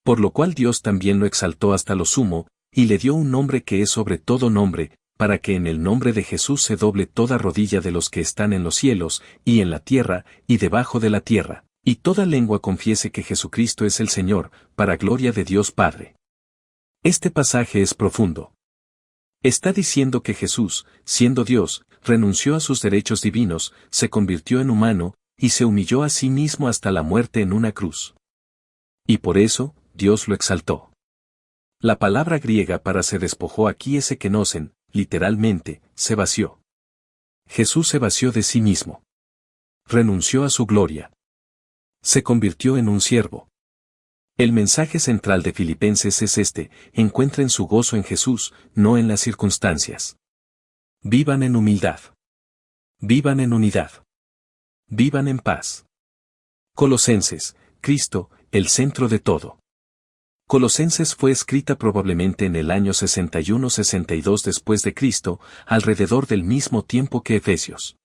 Por lo cual Dios también lo exaltó hasta lo sumo, y le dio un nombre que es sobre todo nombre, para que en el nombre de Jesús se doble toda rodilla de los que están en los cielos, y en la tierra, y debajo de la tierra, y toda lengua confiese que Jesucristo es el Señor, para gloria de Dios Padre. Este pasaje es profundo. Está diciendo que Jesús, siendo Dios, renunció a sus derechos divinos, se convirtió en humano, y se humilló a sí mismo hasta la muerte en una cruz. Y por eso, Dios lo exaltó. La palabra griega para se despojó aquí es ekenosen, literalmente, se vació. Jesús se vació de sí mismo. Renunció a su gloria. Se convirtió en un siervo. El mensaje central de Filipenses es este: encuentren su gozo en Jesús, no en las circunstancias. Vivan en humildad. Vivan en unidad. Vivan en paz. Colosenses, Cristo, el centro de todo. Colosenses fue escrita probablemente en el año 61-62 después de Cristo, alrededor del mismo tiempo que Efesios.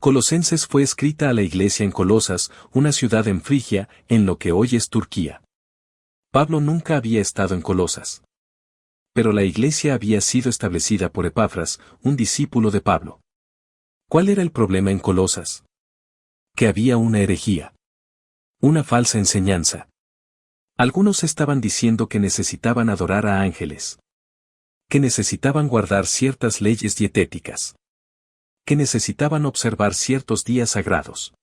Colosenses fue escrita a la iglesia en Colosas, una ciudad en Frigia, en lo que hoy es Turquía. Pablo nunca había estado en Colosas. Pero la iglesia había sido establecida por Epafras, un discípulo de Pablo. ¿Cuál era el problema en Colosas? Que había una herejía. Una falsa enseñanza. Algunos estaban diciendo que necesitaban adorar a ángeles. Que necesitaban guardar ciertas leyes dietéticas. Que necesitaban observar ciertos días sagrados.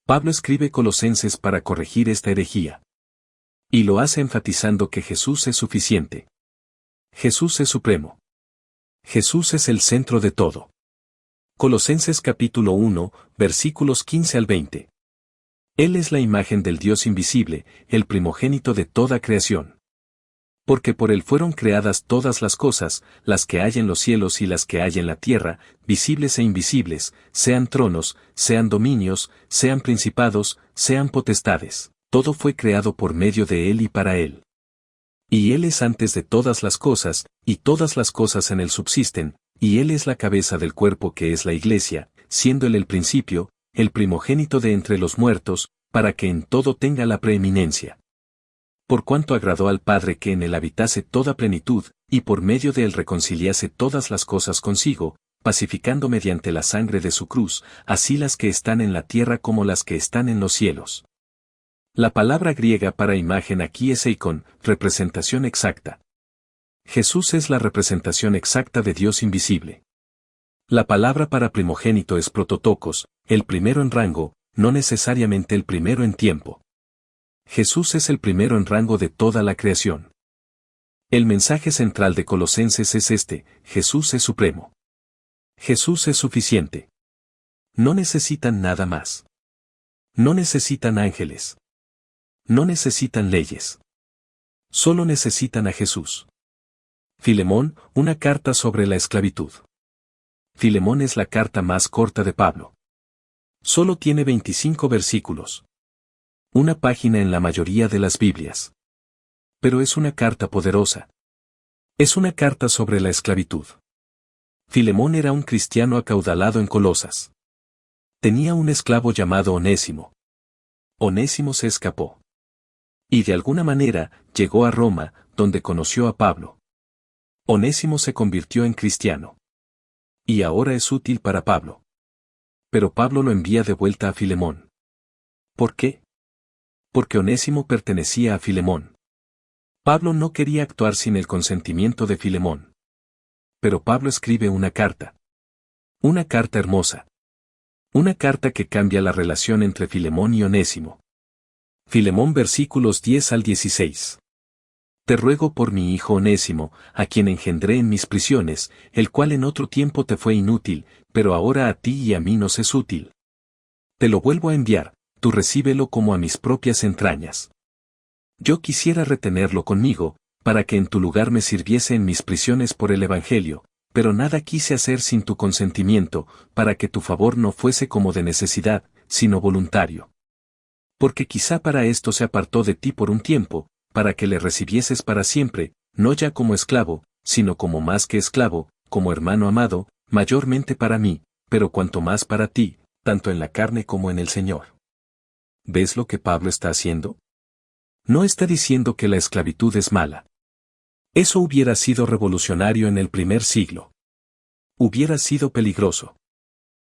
Pablo escribe Colosenses para corregir esta herejía. Y lo hace enfatizando que Jesús es suficiente. Jesús es supremo. Jesús es el centro de todo. Colosenses capítulo 1, versículos 15 al 20. Él es la imagen del Dios invisible, el primogénito de toda creación. Porque por él fueron creadas todas las cosas, las que hay en los cielos y las que hay en la tierra, visibles e invisibles, sean tronos, sean dominios, sean principados, sean potestades. Todo fue creado por medio de él y para él. Y él es antes de todas las cosas, y todas las cosas en él subsisten, y él es la cabeza del cuerpo que es la iglesia, siendo él el principio, el primogénito de entre los muertos, para que en todo tenga la preeminencia. Por cuanto agradó al Padre que en él habitase toda plenitud, y por medio de él reconciliase todas las cosas consigo, pacificando mediante la sangre de su cruz, así las que están en la tierra como las que están en los cielos. La palabra griega para imagen aquí es eikon, representación exacta. Jesús es la representación exacta de Dios invisible. La palabra para primogénito es prototokos, el primero en rango, no necesariamente el primero en tiempo. Jesús es el primero en rango de toda la creación. El mensaje central de Colosenses es este: Jesús es supremo. Jesús es suficiente. No necesitan nada más. No necesitan ángeles. No necesitan leyes. Solo necesitan a Jesús. Filemón, una carta sobre la esclavitud. Filemón es la carta más corta de Pablo. Solo tiene 25 versículos. Una página en la mayoría de las Biblias. Pero es una carta poderosa. Es una carta sobre la esclavitud. Filemón era un cristiano acaudalado en Colosas. Tenía un esclavo llamado Onésimo. Onésimo se escapó. Y de alguna manera, llegó a Roma, donde conoció a Pablo. Onésimo se convirtió en cristiano. Y ahora es útil para Pablo. Pero Pablo lo envía de vuelta a Filemón. ¿Por qué? Porque Onésimo pertenecía a Filemón. Pablo no quería actuar sin el consentimiento de Filemón. Pero Pablo escribe una carta. Una carta hermosa. Una carta que cambia la relación entre Filemón y Onésimo. Filemón versículos 10 al 16. Te ruego por mi hijo Onésimo, a quien engendré en mis prisiones, el cual en otro tiempo te fue inútil, pero ahora a ti y a mí nos es útil. Te lo vuelvo a enviar, tú recíbelo como a mis propias entrañas. Yo quisiera retenerlo conmigo, para que en tu lugar me sirviese en mis prisiones por el Evangelio, pero nada quise hacer sin tu consentimiento, para que tu favor no fuese como de necesidad, sino voluntario. Porque quizá para esto se apartó de ti por un tiempo, para que le recibieses para siempre, no ya como esclavo, sino como más que esclavo, como hermano amado, mayormente para mí, pero cuanto más para ti, tanto en la carne como en el Señor. ¿Ves lo que Pablo está haciendo? No está diciendo que la esclavitud es mala. Eso hubiera sido revolucionario en el primer siglo. Hubiera sido peligroso.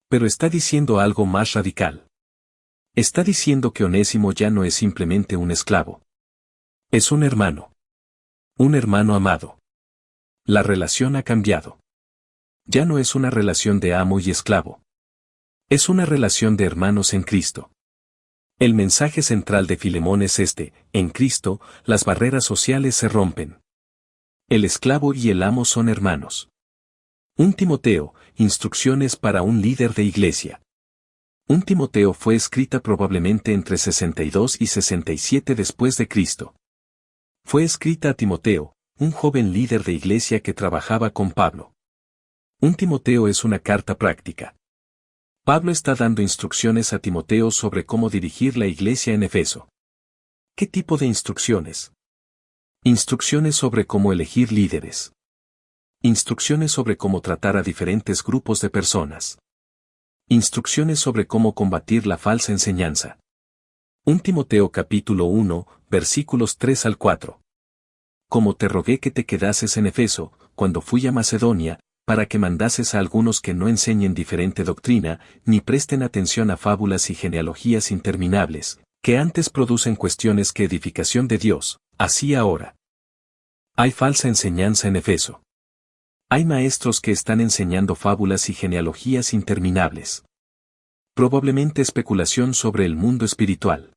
Pero está diciendo algo más radical. Está diciendo que Onésimo ya no es simplemente un esclavo. Es un hermano. Un hermano amado. La relación ha cambiado. Ya no es una relación de amo y esclavo. Es una relación de hermanos en Cristo. El mensaje central de Filemón es este: en Cristo, las barreras sociales se rompen. El esclavo y el amo son hermanos. 1 Timoteo, instrucciones para un líder de iglesia. 1 Timoteo fue escrita probablemente entre 62 y 67 después de Cristo. Fue escrita a Timoteo, un joven líder de iglesia que trabajaba con Pablo. 1 Timoteo es una carta práctica. Pablo está dando instrucciones a Timoteo sobre cómo dirigir la iglesia en Efeso. ¿Qué tipo de instrucciones? Instrucciones sobre cómo elegir líderes. Instrucciones sobre cómo tratar a diferentes grupos de personas. Instrucciones sobre cómo combatir la falsa enseñanza. 1 Timoteo capítulo 1, versículos 3 al 4. como te rogué que te quedases en Efeso, cuando fui a Macedonia, para que mandases a algunos que no enseñen diferente doctrina, ni presten atención a fábulas y genealogías interminables, que antes producen cuestiones que edificación de Dios, así ahora. Hay falsa enseñanza en Efeso. Hay maestros que están enseñando fábulas y genealogías interminables. Probablemente especulación sobre el mundo espiritual.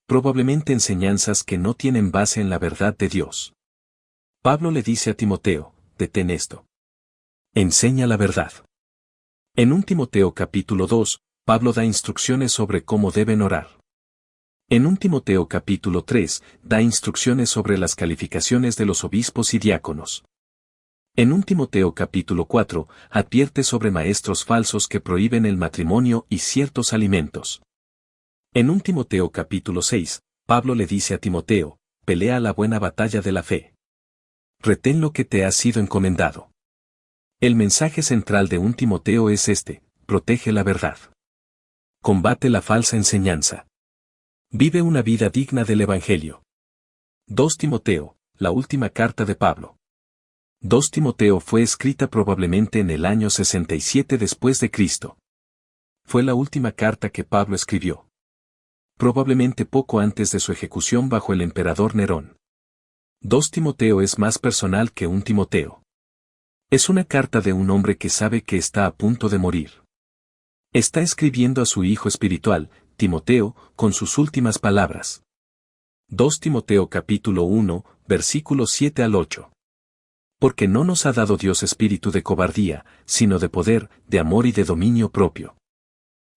Probablemente enseñanzas que no tienen base en la verdad de Dios. Pablo le dice a Timoteo, detén esto. Enseña la verdad. En 1 Timoteo capítulo 2, Pablo da instrucciones sobre cómo deben orar. En 1 Timoteo capítulo 3, da instrucciones sobre las calificaciones de los obispos y diáconos. En 1 Timoteo capítulo 4, advierte sobre maestros falsos que prohíben el matrimonio y ciertos alimentos. En 1 Timoteo capítulo 6, Pablo le dice a Timoteo, pelea la buena batalla de la fe. Retén lo que te ha sido encomendado. El mensaje central de 1 Timoteo es este, protege la verdad. Combate la falsa enseñanza. Vive una vida digna del Evangelio. 2 Timoteo, la última carta de Pablo. 2 Timoteo fue escrita probablemente en el año 67 después de Cristo. Fue la última carta que Pablo escribió. Probablemente poco antes de su ejecución bajo el emperador Nerón. 2 Timoteo es más personal que 1 Timoteo. Es una carta de un hombre que sabe que está a punto de morir. Está escribiendo a su hijo espiritual, Timoteo, con sus últimas palabras. 2 Timoteo capítulo 1, versículos 7 al 8. Porque no nos ha dado Dios espíritu de cobardía, sino de poder, de amor y de dominio propio.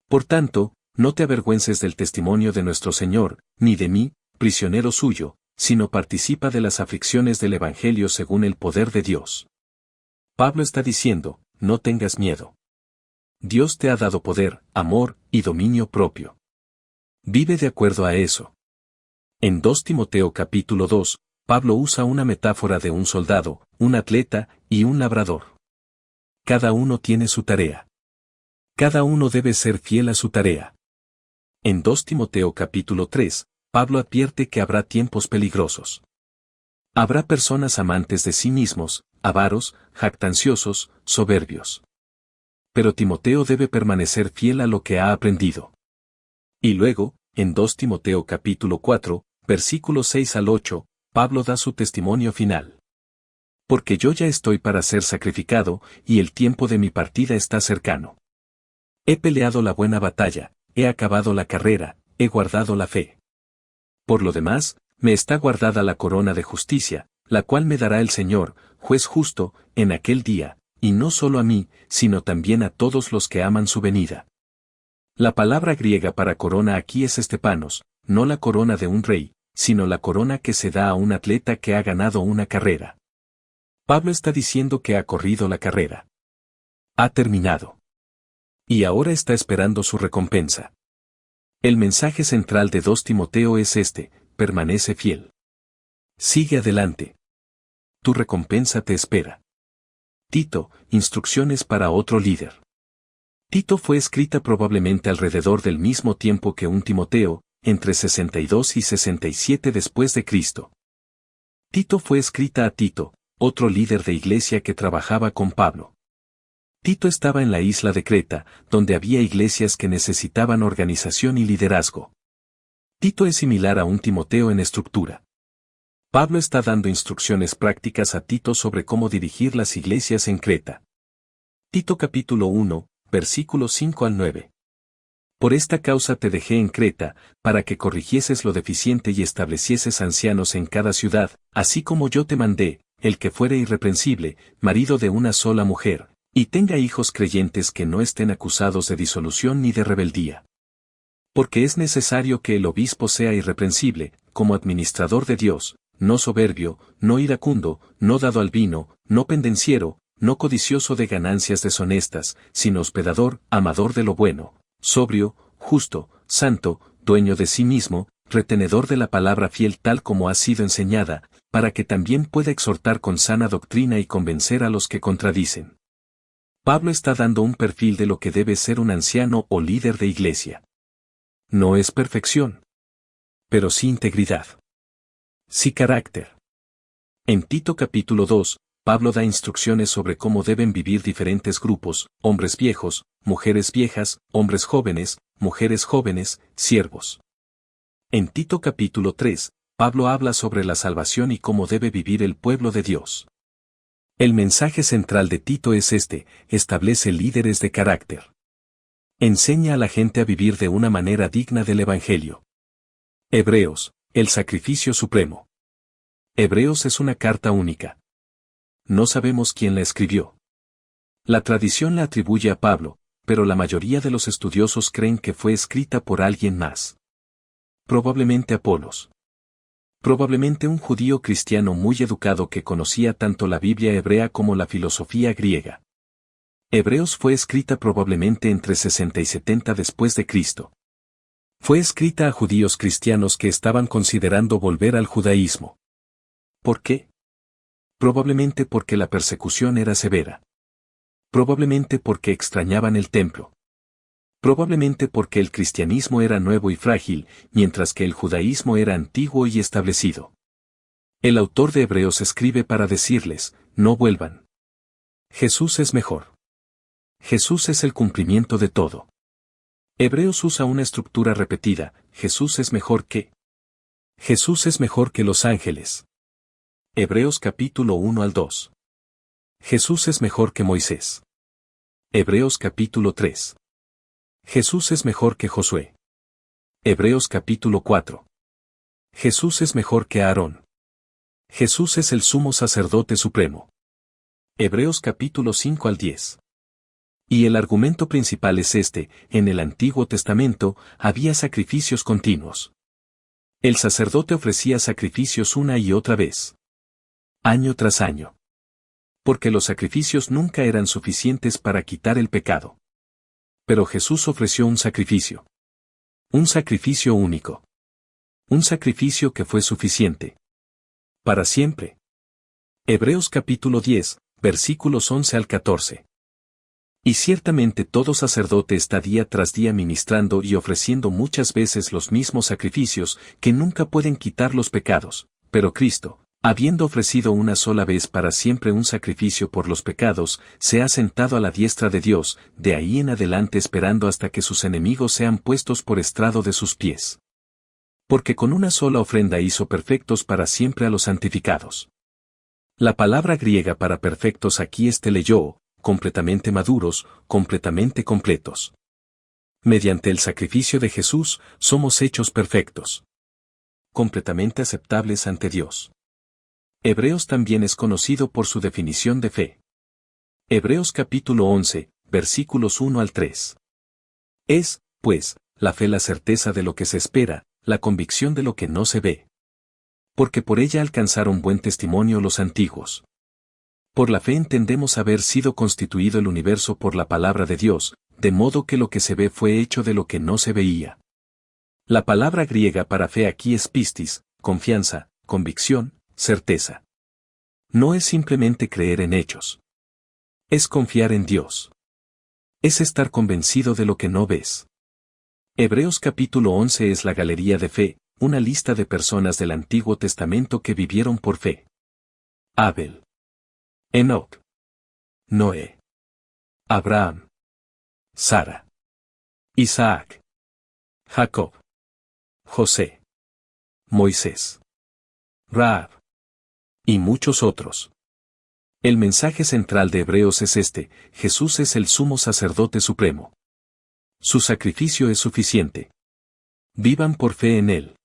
Por tanto, no te avergüences del testimonio de nuestro Señor, ni de mí, prisionero suyo, sino participa de las aflicciones del Evangelio según el poder de Dios. Pablo está diciendo, no tengas miedo. Dios te ha dado poder, amor y dominio propio. Vive de acuerdo a eso. En 2 Timoteo capítulo 2, Pablo usa una metáfora de un soldado, un atleta y un labrador. Cada uno tiene su tarea. Cada uno debe ser fiel a su tarea. En 2 Timoteo capítulo 3, Pablo advierte que habrá tiempos peligrosos. Habrá personas amantes de sí mismos, avaros, jactanciosos, soberbios. Pero Timoteo debe permanecer fiel a lo que ha aprendido. Y luego, en 2 Timoteo capítulo 4, versículos 6 al 8, Pablo da su testimonio final. Porque yo ya estoy para ser sacrificado, y el tiempo de mi partida está cercano. He peleado la buena batalla, he acabado la carrera, he guardado la fe. Por lo demás, me está guardada la corona de justicia, la cual me dará el Señor, juez justo, en aquel día, y no solo a mí, sino también a todos los que aman su venida. La palabra griega para corona aquí es estepanos, no la corona de un rey, sino la corona que se da a un atleta que ha ganado una carrera. Pablo está diciendo que ha corrido la carrera. Ha terminado. Y ahora está esperando su recompensa. El mensaje central de 2 Timoteo es este, permanece fiel. Sigue adelante. Tu recompensa te espera. Tito, instrucciones para otro líder. Tito fue escrita probablemente alrededor del mismo tiempo que 1 Timoteo, entre 62 y 67 después de Cristo. Tito fue escrita a Tito, otro líder de iglesia que trabajaba con Pablo. Tito estaba en la isla de Creta, donde había iglesias que necesitaban organización y liderazgo. Tito es similar a 1 Timoteo en estructura. Pablo está dando instrucciones prácticas a Tito sobre cómo dirigir las iglesias en Creta. Tito capítulo 1, versículos 5 al 9. Por esta causa te dejé en Creta, para que corrigieses lo deficiente y establecieses ancianos en cada ciudad, así como yo te mandé, el que fuere irreprensible, marido de una sola mujer, y tenga hijos creyentes que no estén acusados de disolución ni de rebeldía. Porque es necesario que el obispo sea irreprensible, como administrador de Dios, no soberbio, no iracundo, no dado al vino, no pendenciero, no codicioso de ganancias deshonestas, sino hospedador, amador de lo bueno, sobrio, justo, santo, dueño de sí mismo, retenedor de la palabra fiel tal como ha sido enseñada, para que también pueda exhortar con sana doctrina y convencer a los que contradicen. Pablo está dando un perfil de lo que debe ser un anciano o líder de iglesia. No es perfección, pero sí integridad. Sí carácter. En Tito capítulo 2, Pablo da instrucciones sobre cómo deben vivir diferentes grupos: hombres viejos, mujeres viejas, hombres jóvenes, mujeres jóvenes, siervos. En Tito capítulo 3, Pablo habla sobre la salvación y cómo debe vivir el pueblo de Dios. El mensaje central de Tito es este: establece líderes de carácter. Enseña a la gente a vivir de una manera digna del Evangelio. Hebreos, el sacrificio supremo. Hebreos es una carta única. No sabemos quién la escribió. La tradición la atribuye a Pablo, pero la mayoría de los estudiosos creen que fue escrita por alguien más. Probablemente Apolos. Probablemente un judío cristiano muy educado que conocía tanto la Biblia hebrea como la filosofía griega. Hebreos fue escrita probablemente entre 60 y 70 después de Cristo. Fue escrita a judíos cristianos que estaban considerando volver al judaísmo. ¿Por qué? Probablemente porque la persecución era severa. Probablemente porque extrañaban el templo. Probablemente porque el cristianismo era nuevo y frágil, mientras que el judaísmo era antiguo y establecido. El autor de Hebreos escribe para decirles: no vuelvan. Jesús es mejor. Jesús es el cumplimiento de todo. Hebreos usa una estructura repetida: Jesús es mejor que. Jesús es mejor que los ángeles. Hebreos capítulo 1 al 2. Jesús es mejor que Moisés. Hebreos capítulo 3. Jesús es mejor que Josué. Hebreos capítulo 4. Jesús es mejor que Aarón. Jesús es el sumo sacerdote supremo. Hebreos capítulo 5 al 10. Y el argumento principal es este: en el Antiguo Testamento había sacrificios continuos. El sacerdote ofrecía sacrificios una y otra vez, año tras año. Porque los sacrificios nunca eran suficientes para quitar el pecado. Pero Jesús ofreció un sacrificio. Un sacrificio único. Un sacrificio que fue suficiente. Para siempre. Hebreos capítulo 10, versículos 11 al 14. Y ciertamente todo sacerdote está día tras día ministrando y ofreciendo muchas veces los mismos sacrificios que nunca pueden quitar los pecados, pero Cristo, habiendo ofrecido una sola vez para siempre un sacrificio por los pecados, se ha sentado a la diestra de Dios, de ahí en adelante esperando hasta que sus enemigos sean puestos por estrado de sus pies. Porque con una sola ofrenda hizo perfectos para siempre a los santificados. La palabra griega para perfectos aquí es teleio, completamente maduros, completamente completos. Mediante el sacrificio de Jesús, somos hechos perfectos. Completamente aceptables ante Dios. Hebreos también es conocido por su definición de fe. Hebreos capítulo 11, versículos 1 al 3. Es, pues, la fe la certeza de lo que se espera, la convicción de lo que no se ve. Porque por ella alcanzaron buen testimonio los antiguos. Por la fe entendemos haber sido constituido el universo por la palabra de Dios, de modo que lo que se ve fue hecho de lo que no se veía. La palabra griega para fe aquí es pistis, confianza, convicción, certeza. No es simplemente creer en hechos. Es confiar en Dios. Es estar convencido de lo que no ves. Hebreos capítulo 11 es la galería de fe, una lista de personas del Antiguo Testamento que vivieron por fe. Abel. Enoc. Noé. Abraham. Sara. Isaac. Jacob. José. Moisés. Rahab. Y muchos otros. El mensaje central de Hebreos es este: Jesús es el sumo sacerdote supremo. Su sacrificio es suficiente. Vivan por fe en él.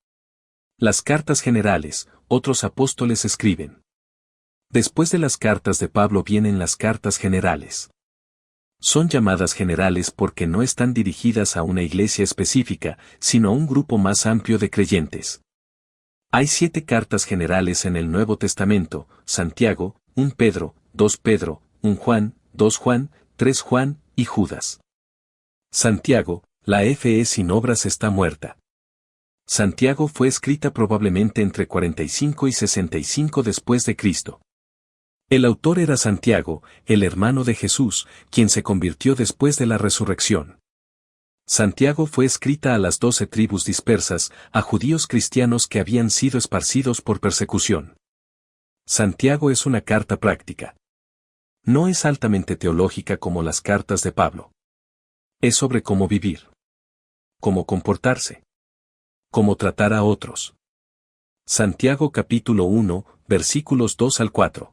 Las cartas generales, otros apóstoles escriben. Después de las cartas de Pablo vienen las cartas generales. Son llamadas generales porque no están dirigidas a una iglesia específica, sino a un grupo más amplio de creyentes. Hay 7 cartas generales en el Nuevo Testamento: Santiago, 1 Pedro, 2 Pedro, 1 Juan, 2 Juan, 3 Juan, y Judas. Santiago, la fe sin obras está muerta. Santiago fue escrita probablemente entre 45 y 65 después de Cristo. El autor era Santiago, el hermano de Jesús, quien se convirtió después de la resurrección. Santiago fue escrita a las 12 tribus dispersas, a judíos cristianos que habían sido esparcidos por persecución. Santiago es una carta práctica. No es altamente teológica como las cartas de Pablo. Es sobre cómo vivir, cómo comportarse, cómo tratar a otros. Santiago capítulo 1, versículos 2 al 4.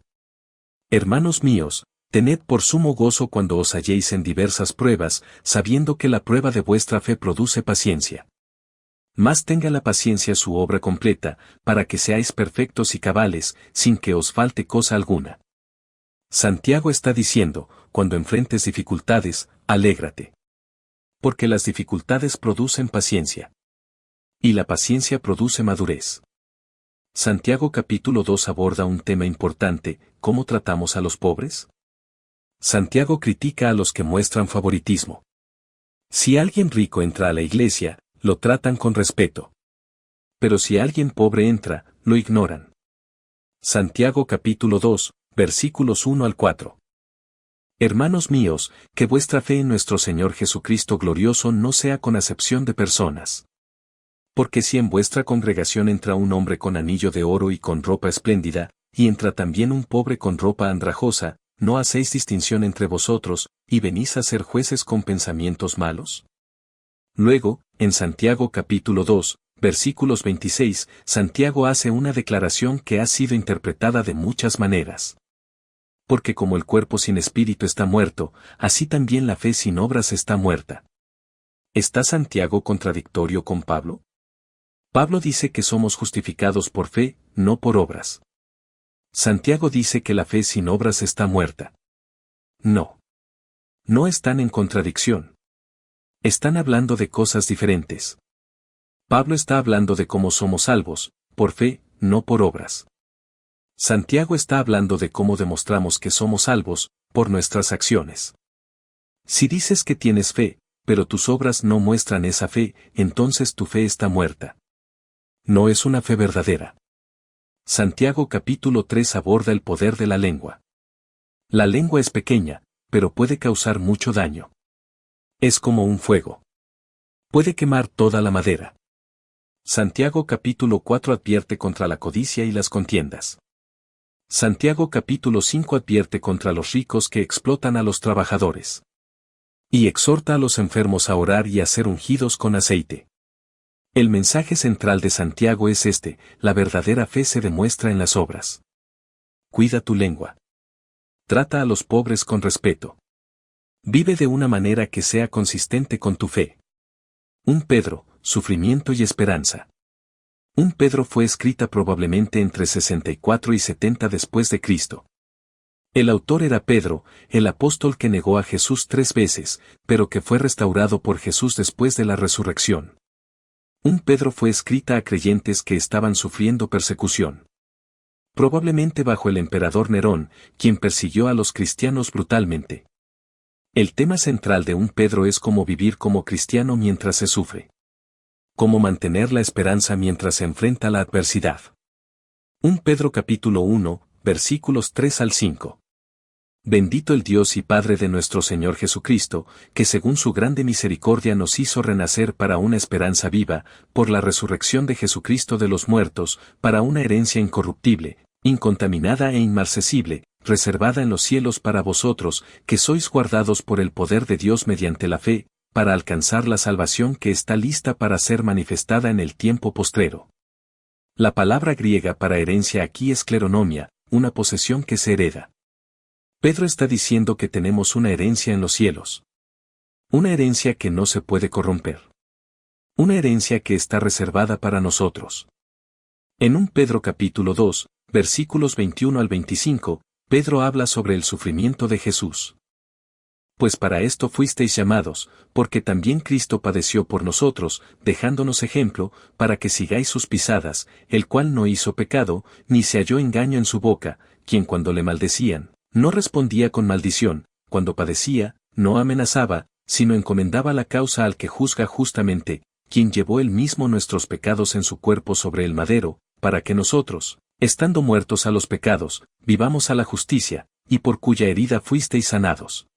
Hermanos míos, tened por sumo gozo cuando os halléis en diversas pruebas, sabiendo que la prueba de vuestra fe produce paciencia. Mas tenga la paciencia su obra completa, para que seáis perfectos y cabales, sin que os falte cosa alguna. Santiago está diciendo, cuando enfrentes dificultades, alégrate. Porque las dificultades producen paciencia. Y la paciencia produce madurez. Santiago capítulo 2 aborda un tema importante, ¿cómo tratamos a los pobres? Santiago critica a los que muestran favoritismo. Si alguien rico entra a la iglesia, lo tratan con respeto. Pero si alguien pobre entra, lo ignoran. Santiago capítulo 2, versículos 1 al 4. Hermanos míos, que vuestra fe en nuestro Señor Jesucristo glorioso no sea con acepción de personas. Porque si en vuestra congregación entra un hombre con anillo de oro y con ropa espléndida, y entra también un pobre con ropa andrajosa, ¿no hacéis distinción entre vosotros, y venís a ser jueces con pensamientos malos? Luego, en Santiago capítulo 2, versículos 26, Santiago hace una declaración que ha sido interpretada de muchas maneras. Porque como el cuerpo sin espíritu está muerto, así también la fe sin obras está muerta. ¿Está Santiago contradictorio con Pablo? Pablo dice que somos justificados por fe, no por obras. Santiago dice que la fe sin obras está muerta. No. No están en contradicción. Están hablando de cosas diferentes. Pablo está hablando de cómo somos salvos, por fe, no por obras. Santiago está hablando de cómo demostramos que somos salvos, por nuestras acciones. Si dices que tienes fe, pero tus obras no muestran esa fe, entonces tu fe está muerta. No es una fe verdadera. Santiago capítulo 3 aborda el poder de la lengua. La lengua es pequeña, pero puede causar mucho daño. Es como un fuego. Puede quemar toda la madera. Santiago capítulo 4 advierte contra la codicia y las contiendas. Santiago capítulo 5 advierte contra los ricos que explotan a los trabajadores. Y exhorta a los enfermos a orar y a ser ungidos con aceite. El mensaje central de Santiago es este: la verdadera fe se demuestra en las obras. Cuida tu lengua. Trata a los pobres con respeto. Vive de una manera que sea consistente con tu fe. 1 Pedro, sufrimiento y esperanza. 1 Pedro fue escrita probablemente entre 64 y 70 después de Cristo. El autor era Pedro, el apóstol que negó a Jesús 3 veces, pero que fue restaurado por Jesús después de la resurrección. 1 Pedro fue escrita a creyentes que estaban sufriendo persecución. Probablemente bajo el emperador Nerón, quien persiguió a los cristianos brutalmente. El tema central de 1 Pedro es cómo vivir como cristiano mientras se sufre. Cómo mantener la esperanza mientras se enfrenta la adversidad. 1 Pedro capítulo 1, versículos 3 al 5. Bendito el Dios y Padre de nuestro Señor Jesucristo, que según su grande misericordia nos hizo renacer para una esperanza viva, por la resurrección de Jesucristo de los muertos, para una herencia incorruptible, incontaminada e inmarcesible, reservada en los cielos para vosotros, que sois guardados por el poder de Dios mediante la fe, para alcanzar la salvación que está lista para ser manifestada en el tiempo postrero. La palabra griega para herencia aquí es kleronomia, una posesión que se hereda. Pedro está diciendo que tenemos una herencia en los cielos. Una herencia que no se puede corromper. Una herencia que está reservada para nosotros. En 1 Pedro capítulo 2, versículos 21 al 25, Pedro habla sobre el sufrimiento de Jesús. Pues para esto fuisteis llamados, porque también Cristo padeció por nosotros, dejándonos ejemplo, para que sigáis sus pisadas, el cual no hizo pecado, ni se halló engaño en su boca, quien cuando le maldecían, no respondía con maldición, cuando padecía, no amenazaba, sino encomendaba la causa al que juzga justamente, quien llevó él mismo nuestros pecados en su cuerpo sobre el madero, para que nosotros, estando muertos a los pecados, vivamos a la justicia, y por cuya herida fuisteis sanados.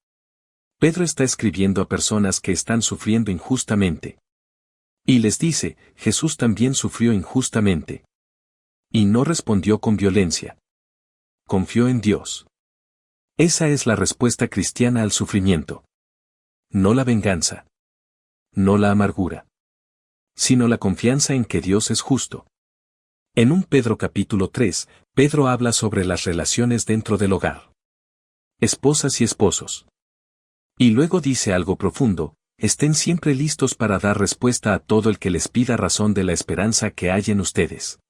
Pedro está escribiendo a personas que están sufriendo injustamente. Y les dice, Jesús también sufrió injustamente. Y no respondió con violencia. confió en Dios. Esa es la respuesta cristiana al sufrimiento. No la venganza. No la amargura. Sino la confianza en que Dios es justo. En 1 Pedro capítulo 3, Pedro habla sobre las relaciones dentro del hogar. Esposas y esposos. Y luego dice algo profundo: estén siempre listos para dar respuesta a todo el que les pida razón de la esperanza que hay en ustedes.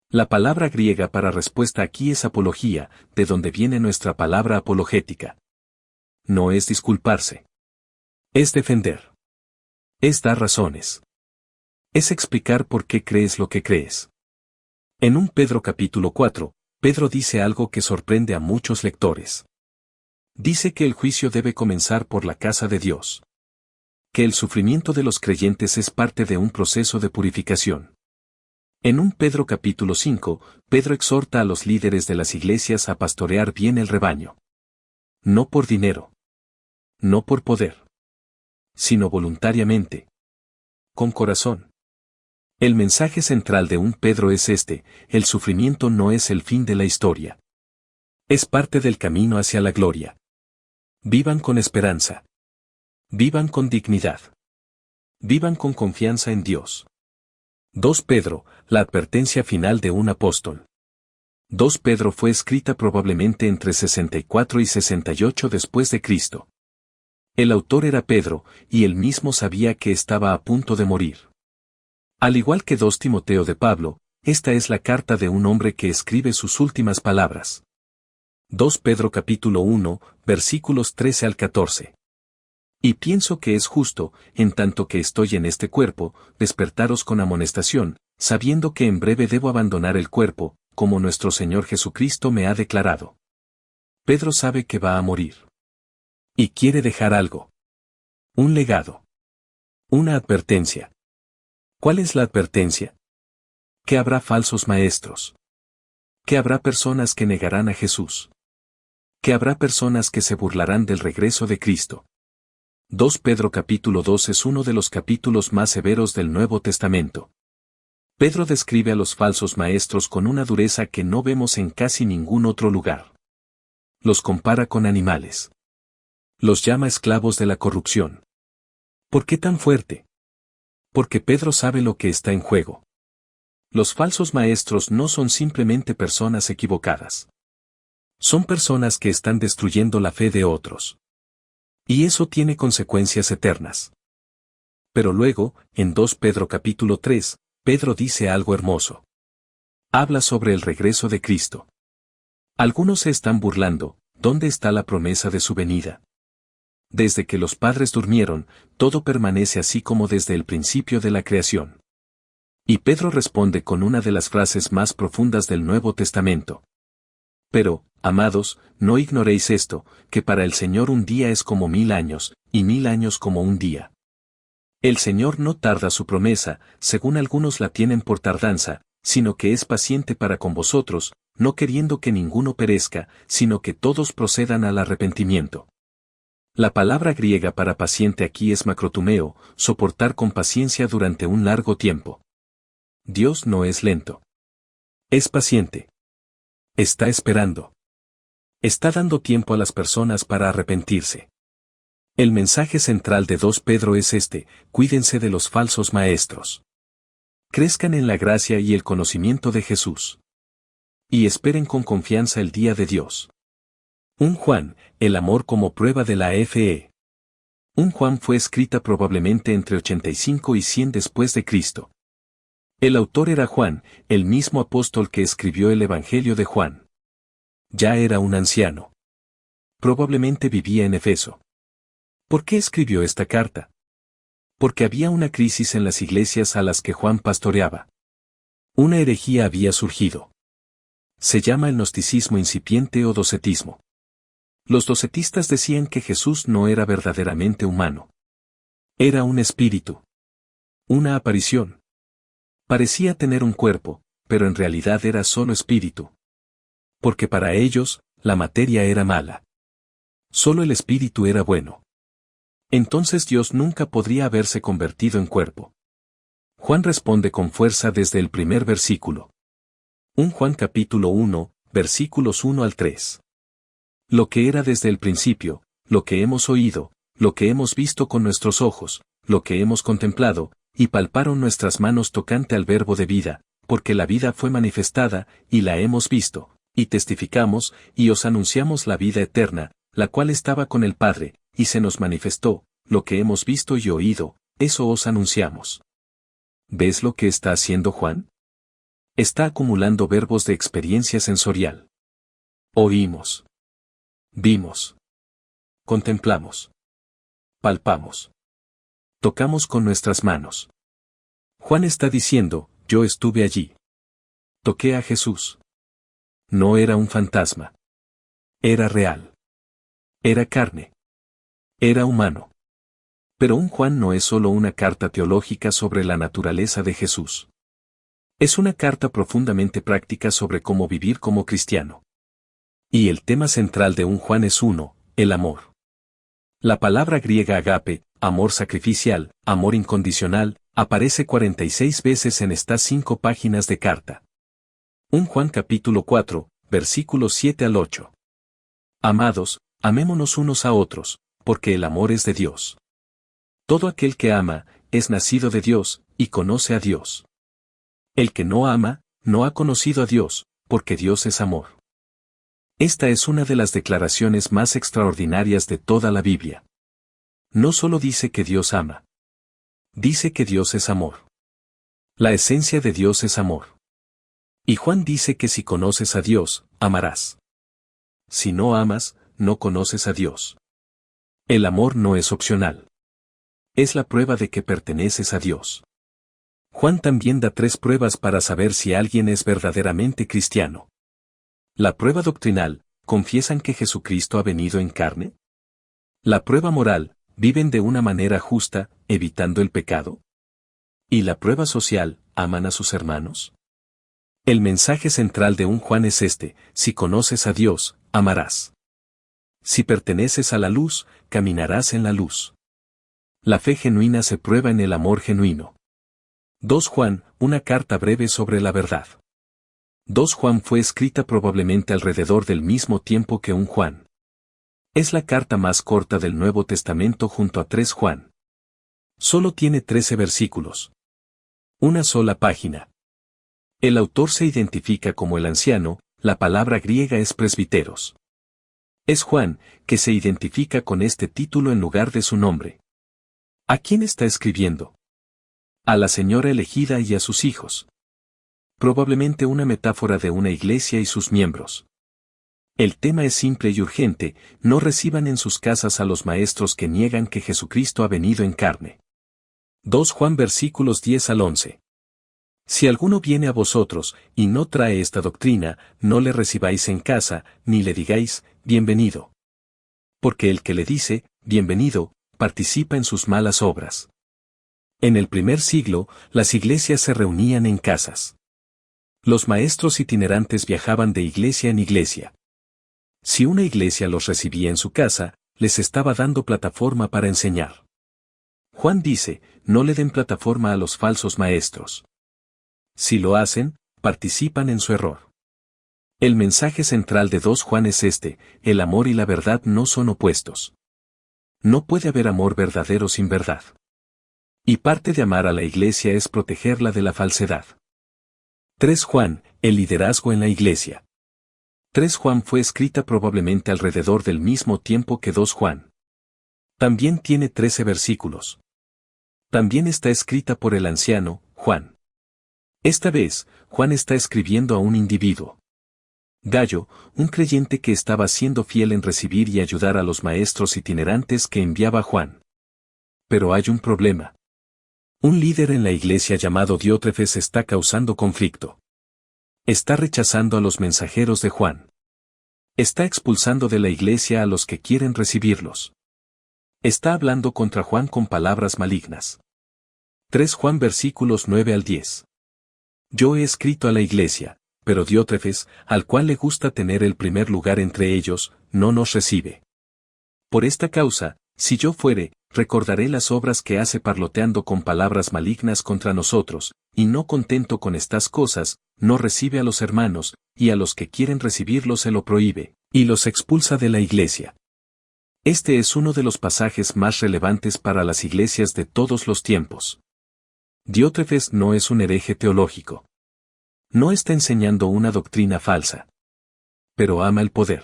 La palabra griega para respuesta aquí es apología, de donde viene nuestra palabra apologética. No es disculparse. Es defender. Es dar razones. Es explicar por qué crees lo que crees. En 1 Pedro capítulo 4, Pedro dice algo que sorprende a muchos lectores. Dice que el juicio debe comenzar por la casa de Dios. Que el sufrimiento de los creyentes es parte de un proceso de purificación. En 1 Pedro capítulo 5, Pedro exhorta a los líderes de las iglesias a pastorear bien el rebaño. No por dinero. No por poder. Sino voluntariamente. Con corazón. El mensaje central de 1 Pedro es este: el sufrimiento no es el fin de la historia. Es parte del camino hacia la gloria. Vivan con esperanza. Vivan con dignidad. Vivan con confianza en Dios. 2 Pedro, la advertencia final de un apóstol. 2 Pedro fue escrita probablemente entre 64 y 68 después de Cristo. El autor era Pedro, y él mismo sabía que estaba a punto de morir. Al igual que 2 Timoteo de Pablo, esta es la carta de un hombre que escribe sus últimas palabras. 2 Pedro capítulo 1, versículos 13 al 14. Y pienso que es justo, en tanto que estoy en este cuerpo, despertaros con amonestación, sabiendo que en breve debo abandonar el cuerpo, como nuestro Señor Jesucristo me ha declarado. Pedro sabe que va a morir. Y quiere dejar algo. Un legado. Una advertencia. ¿Cuál es la advertencia? Que habrá falsos maestros. Que habrá personas que negarán a Jesús. Que habrá personas que se burlarán del regreso de Cristo. 2 Pedro capítulo 2 es uno de los capítulos más severos del Nuevo Testamento. Pedro describe a los falsos maestros con una dureza que no vemos en casi ningún otro lugar. Los compara con animales. Los llama esclavos de la corrupción. ¿Por qué tan fuerte? Porque Pedro sabe lo que está en juego. Los falsos maestros no son simplemente personas equivocadas. Son personas que están destruyendo la fe de otros. Y eso tiene consecuencias eternas. Pero luego, en 2 Pedro capítulo 3, Pedro dice algo hermoso. Habla sobre el regreso de Cristo. Algunos se están burlando: ¿dónde está la promesa de su venida? Desde que los padres durmieron, todo permanece así como desde el principio de la creación. Y Pedro responde con una de las frases más profundas del Nuevo Testamento. Pero, amados, no ignoréis esto, que para el Señor un día es como 1000 años, y 1000 años como un día. El Señor no tarda su promesa, según algunos la tienen por tardanza, sino que es paciente para con vosotros, no queriendo que ninguno perezca, sino que todos procedan al arrepentimiento. La palabra griega para paciente aquí es macrotumeo, soportar con paciencia durante un largo tiempo. Dios no es lento. Es paciente. Está esperando. Está dando tiempo a las personas para arrepentirse. El mensaje central de 2 Pedro es este: cuídense de los falsos maestros. Crezcan en la gracia y el conocimiento de Jesús. Y esperen con confianza el día de Dios. 1 Juan, el amor como prueba de la fe. 1 Juan fue escrita probablemente entre 85 y 100 después de Cristo. El autor era Juan, el mismo apóstol que escribió el Evangelio de Juan. Ya era un anciano. Probablemente vivía en Efeso. ¿Por qué escribió esta carta? Porque había una crisis en las iglesias a las que Juan pastoreaba. Una herejía había surgido. Se llama el gnosticismo incipiente o docetismo. Los docetistas decían que Jesús no era verdaderamente humano. Era un espíritu. Una aparición. Parecía tener un cuerpo, pero en realidad era solo espíritu. Porque para ellos, la materia era mala. Solo el espíritu era bueno. Entonces Dios nunca podría haberse convertido en cuerpo. Juan responde con fuerza desde el primer versículo. 1 Juan capítulo 1, versículos 1 al 3. Lo que era desde el principio, lo que hemos oído, lo que hemos visto con nuestros ojos, lo que hemos contemplado, y palparon nuestras manos tocante al verbo de vida, porque la vida fue manifestada, y la hemos visto, y testificamos, y os anunciamos la vida eterna, la cual estaba con el Padre, y se nos manifestó, lo que hemos visto y oído, eso os anunciamos. ¿Ves lo que está haciendo Juan? Está acumulando verbos de experiencia sensorial. Oímos. Vimos. Contemplamos. Palpamos. Tocamos con nuestras manos. Juan está diciendo, yo estuve allí. Toqué a Jesús. No era un fantasma. Era real. Era carne. Era humano. Pero un Juan no es solo una carta teológica sobre la naturaleza de Jesús. Es una carta profundamente práctica sobre cómo vivir como cristiano. Y el tema central de un Juan es uno, el amor. La palabra griega agape, amor sacrificial, amor incondicional, aparece 46 veces en estas 5 páginas de carta. 1 Juan capítulo 4, versículos 7 al 8. Amados, amémonos unos a otros, porque el amor es de Dios. Todo aquel que ama, es nacido de Dios, y conoce a Dios. El que no ama, no ha conocido a Dios, porque Dios es amor. Esta es una de las declaraciones más extraordinarias de toda la Biblia. No solo dice que Dios ama. Dice que Dios es amor. La esencia de Dios es amor. Y Juan dice que si conoces a Dios, amarás. Si no amas, no conoces a Dios. El amor no es opcional. Es la prueba de que perteneces a Dios. Juan también da 3 pruebas para saber si alguien es verdaderamente cristiano. La prueba doctrinal, ¿confiesan que Jesucristo ha venido en carne? La prueba moral, ¿viven de una manera justa, evitando el pecado? ¿Y la prueba social, aman a sus hermanos? El mensaje central de un Juan es este: si conoces a Dios, amarás. Si perteneces a la luz, caminarás en la luz. La fe genuina se prueba en el amor genuino. 2 Juan, una carta breve sobre la verdad. 2 Juan fue escrita probablemente alrededor del mismo tiempo que 1 Juan. Es la carta más corta del Nuevo Testamento junto a 3 Juan. Solo tiene 13 versículos. Una sola página. El autor se identifica como el anciano, la palabra griega es presbiteros. Es Juan, que se identifica con este título en lugar de su nombre. ¿A quién está escribiendo? A la señora elegida y a sus hijos. Probablemente una metáfora de una iglesia y sus miembros. El tema es simple y urgente: no reciban en sus casas a los maestros que niegan que Jesucristo ha venido en carne. 2 Juan versículos 10 al 11. Si alguno viene a vosotros, y no trae esta doctrina, no le recibáis en casa, ni le digáis, bienvenido. Porque el que le dice, bienvenido, participa en sus malas obras. En el primer siglo, las iglesias se reunían en casas. Los maestros itinerantes viajaban de iglesia en iglesia. Si una iglesia los recibía en su casa, les estaba dando plataforma para enseñar. Juan dice, no le den plataforma a los falsos maestros. Si lo hacen, participan en su error. El mensaje central de 2 Juan es este: el amor y la verdad no son opuestos. No puede haber amor verdadero sin verdad. Y parte de amar a la iglesia es protegerla de la falsedad. 3 Juan, el liderazgo en la iglesia. 3 Juan fue escrita probablemente alrededor del mismo tiempo que 2 Juan. También tiene 13 versículos. También está escrita por el anciano, Juan. Esta vez, Juan está escribiendo a un individuo. Gallo, un creyente que estaba siendo fiel en recibir y ayudar a los maestros itinerantes que enviaba Juan. Pero hay un problema. Un líder en la iglesia llamado Diótrefes está causando conflicto. Está rechazando a los mensajeros de Juan. Está expulsando de la iglesia a los que quieren recibirlos. Está hablando contra Juan con palabras malignas. 3 Juan versículos 9 al 10. Yo he escrito a la iglesia, pero Diótrefes, al cual le gusta tener el primer lugar entre ellos, no nos recibe. Por esta causa, Si yo fuere, recordaré las obras que hace parloteando con palabras malignas contra nosotros, y no contento con estas cosas, no recibe a los hermanos, y a los que quieren recibirlos se lo prohíbe, y los expulsa de la iglesia. Este es uno de los pasajes más relevantes para las iglesias de todos los tiempos. Diótrefes no es un hereje teológico. No está enseñando una doctrina falsa. Pero ama el poder.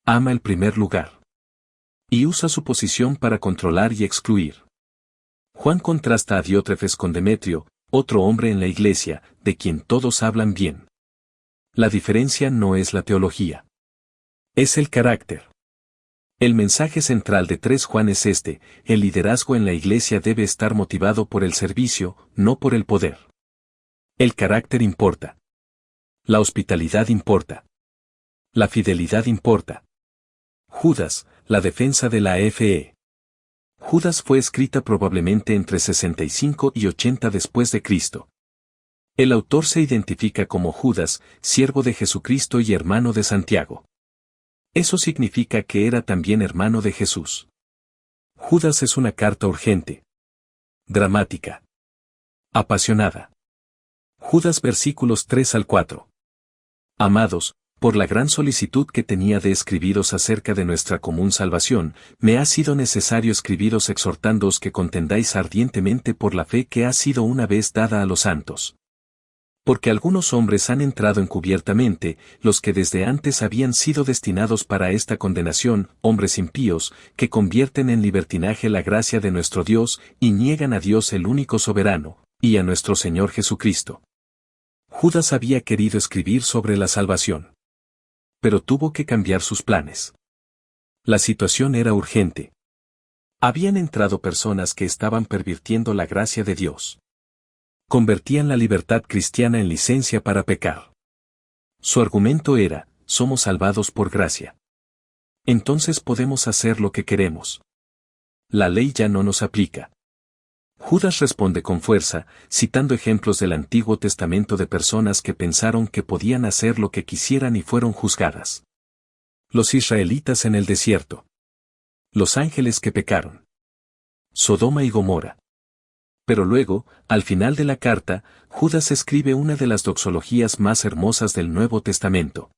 Ama el primer lugar. Y usa su posición para controlar y excluir. Juan contrasta a Diótrefes con Demetrio, otro hombre en la iglesia, de quien todos hablan bien. La diferencia no es la teología. Es el carácter. El mensaje central de 3 Juan es este: el liderazgo en la iglesia debe estar motivado por el servicio, no por el poder. El carácter importa. La hospitalidad importa. La fidelidad importa. Judas, la defensa de la fe. Judas fue escrita probablemente entre 65 y 80 después de Cristo. El autor se identifica como Judas, siervo de Jesucristo y hermano de Santiago. Eso significa que era también hermano de Jesús. Judas es una carta urgente. Dramática. Apasionada. Judas versículos 3 al 4. Amados, por la gran solicitud que tenía de escribiros acerca de nuestra común salvación, me ha sido necesario escribiros exhortándoos que contendáis ardientemente por la fe que ha sido una vez dada a los santos. Porque algunos hombres han entrado encubiertamente, los que desde antes habían sido destinados para esta condenación, hombres impíos, que convierten en libertinaje la gracia de nuestro Dios y niegan a Dios el único soberano, y a nuestro Señor Jesucristo. Judas había querido escribir sobre la salvación. Pero tuvo que cambiar sus planes. La situación era urgente. Habían entrado personas que estaban pervirtiendo la gracia de Dios. Convertían la libertad cristiana en licencia para pecar. Su argumento era: somos salvados por gracia. Entonces podemos hacer lo que queremos. La ley ya no nos aplica. Judas responde con fuerza, citando ejemplos del Antiguo Testamento de personas que pensaron que podían hacer lo que quisieran y fueron juzgadas. Los israelitas en el desierto. Los ángeles que pecaron. Sodoma y Gomorra. Pero luego, al final de la carta, Judas escribe una de las doxologías más hermosas del Nuevo Testamento.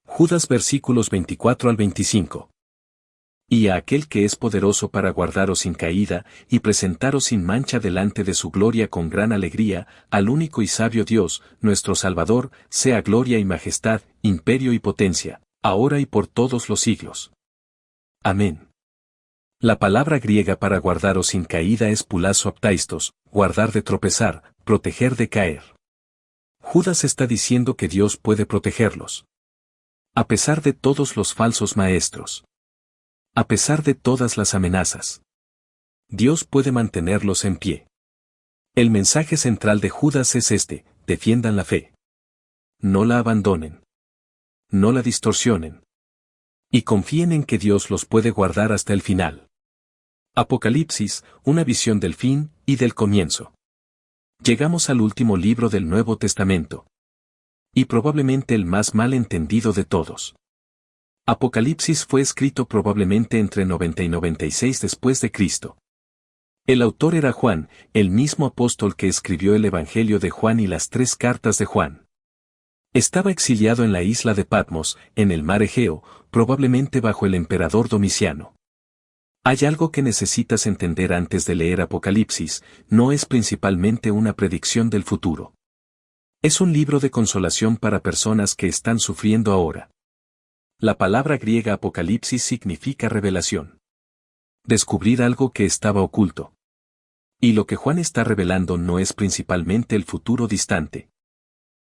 Judas versículos 24 al 25. Y a aquel que es poderoso para guardaros sin caída, y presentaros sin mancha delante de su gloria con gran alegría, al único y sabio Dios, nuestro Salvador, sea gloria y majestad, imperio y potencia, ahora y por todos los siglos. Amén. La palabra griega para guardaros sin caída es pulazo aptaistos, guardar de tropezar, proteger de caer. Judas está diciendo que Dios puede protegerlos. A pesar de todos los falsos maestros. A pesar de todas las amenazas. Dios puede mantenerlos en pie. El mensaje central de Judas es este: defiendan la fe. No la abandonen. No la distorsionen. Y confíen en que Dios los puede guardar hasta el final. Apocalipsis, una visión del fin y del comienzo. Llegamos al último libro del Nuevo Testamento. Y probablemente el más mal entendido de todos. Apocalipsis fue escrito probablemente entre 90 y 96 después de Cristo. El autor era Juan, el mismo apóstol que escribió el Evangelio de Juan y las 3 cartas de Juan. Estaba exiliado en la isla de Patmos, en el mar Egeo, probablemente bajo el emperador Domiciano. Hay algo que necesitas entender antes de leer Apocalipsis: no es principalmente una predicción del futuro. Es un libro de consolación para personas que están sufriendo ahora. La palabra griega Apocalipsis significa revelación. Descubrir algo que estaba oculto. Y lo que Juan está revelando no es principalmente el futuro distante.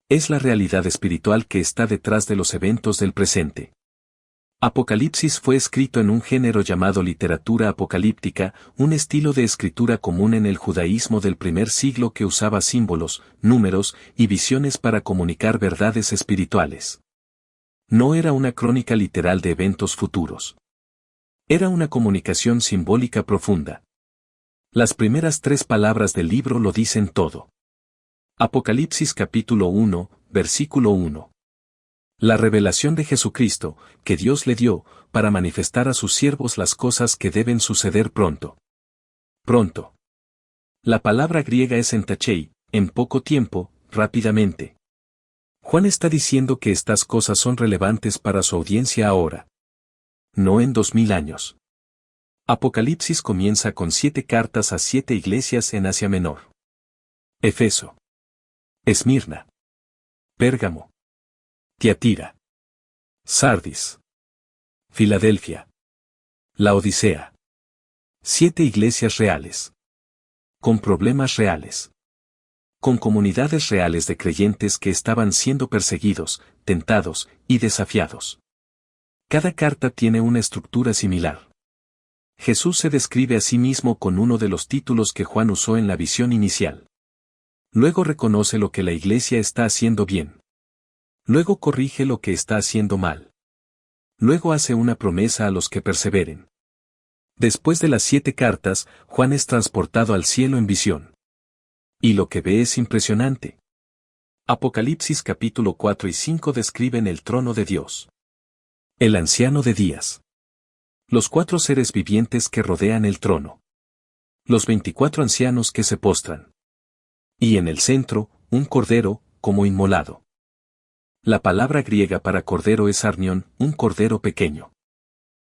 Es la realidad espiritual que está detrás de los eventos del presente. Apocalipsis fue escrito en un género llamado literatura apocalíptica, un estilo de escritura común en el judaísmo del primer siglo que usaba símbolos, números y visiones para comunicar verdades espirituales. No era una crónica literal de eventos futuros. Era una comunicación simbólica profunda. Las primeras 3 palabras del libro lo dicen todo. Apocalipsis capítulo 1, versículo 1. La revelación de Jesucristo, que Dios le dio, para manifestar a sus siervos las cosas que deben suceder pronto. Pronto. La palabra griega es entachei, en poco tiempo, rápidamente. Juan está diciendo que estas cosas son relevantes para su audiencia ahora. No en 2000 años. Apocalipsis comienza con 7 cartas a 7 iglesias en Asia Menor. Efeso. Esmirna. Pérgamo. Tiatira. Sardis. Filadelfia. Laodicea. 7 iglesias reales. Con problemas reales. Con comunidades reales de creyentes que estaban siendo perseguidos, tentados y desafiados. Cada carta tiene una estructura similar. Jesús se describe a sí mismo con uno de los títulos que Juan usó en la visión inicial. Luego reconoce lo que la iglesia está haciendo bien. Luego corrige lo que está haciendo mal. Luego hace una promesa a los que perseveren. Después de las 7 cartas, Juan es transportado al cielo en visión. Y lo que ve es impresionante. Apocalipsis capítulo 4 y 5 describen el trono de Dios. El anciano de días. Los 4 seres vivientes que rodean el trono. Los 24 ancianos que se postran. Y en el centro, un cordero, como inmolado. La palabra griega para cordero es arnión, un cordero pequeño.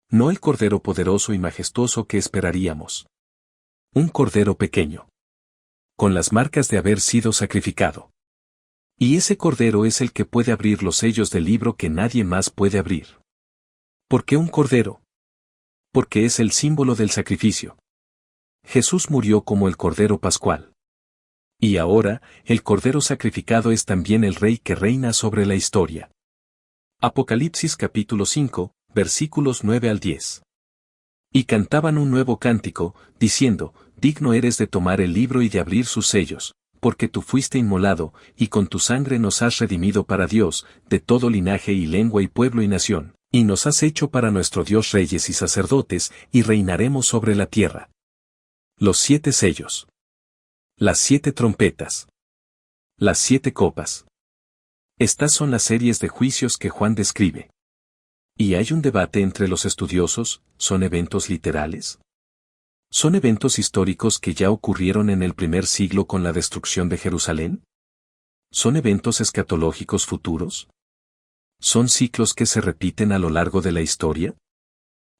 No el cordero poderoso y majestuoso que esperaríamos. Un cordero pequeño. Con las marcas de haber sido sacrificado. Y ese cordero es el que puede abrir los sellos del libro que nadie más puede abrir. ¿Por qué un cordero? Porque es el símbolo del sacrificio. Jesús murió como el cordero pascual. Y ahora, el cordero sacrificado es también el rey que reina sobre la historia. Apocalipsis capítulo 5, versículos 9 al 10. Y cantaban un nuevo cántico, diciendo, digno eres de tomar el libro y de abrir sus sellos, porque tú fuiste inmolado, y con tu sangre nos has redimido para Dios, de todo linaje y lengua y pueblo y nación, y nos has hecho para nuestro Dios reyes y sacerdotes, y reinaremos sobre la tierra. Los 7 sellos. Las 7 trompetas. Las 7 copas. Estas son las series de juicios que Juan describe. Y hay un debate entre los estudiosos, ¿son eventos literales? ¿Son eventos históricos que ya ocurrieron en el primer siglo con la destrucción de Jerusalén? ¿Son eventos escatológicos futuros? ¿Son ciclos que se repiten a lo largo de la historia?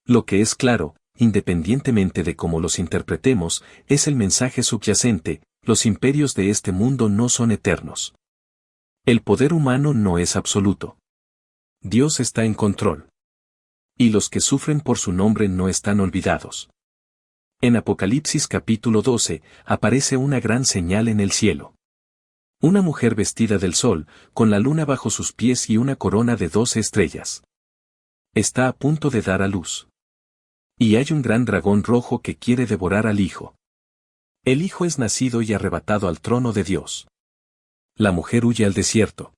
Lo que es claro, independientemente de cómo los interpretemos, es el mensaje subyacente: los imperios de este mundo no son eternos. El poder humano no es absoluto. Dios está en control. Y los que sufren por su nombre no están olvidados. En Apocalipsis capítulo 12, aparece una gran señal en el cielo. Una mujer vestida del sol, con la luna bajo sus pies y una corona de 12 estrellas. Está a punto de dar a luz. Y hay un gran dragón rojo que quiere devorar al Hijo. El Hijo es nacido y arrebatado al trono de Dios. La mujer huye al desierto.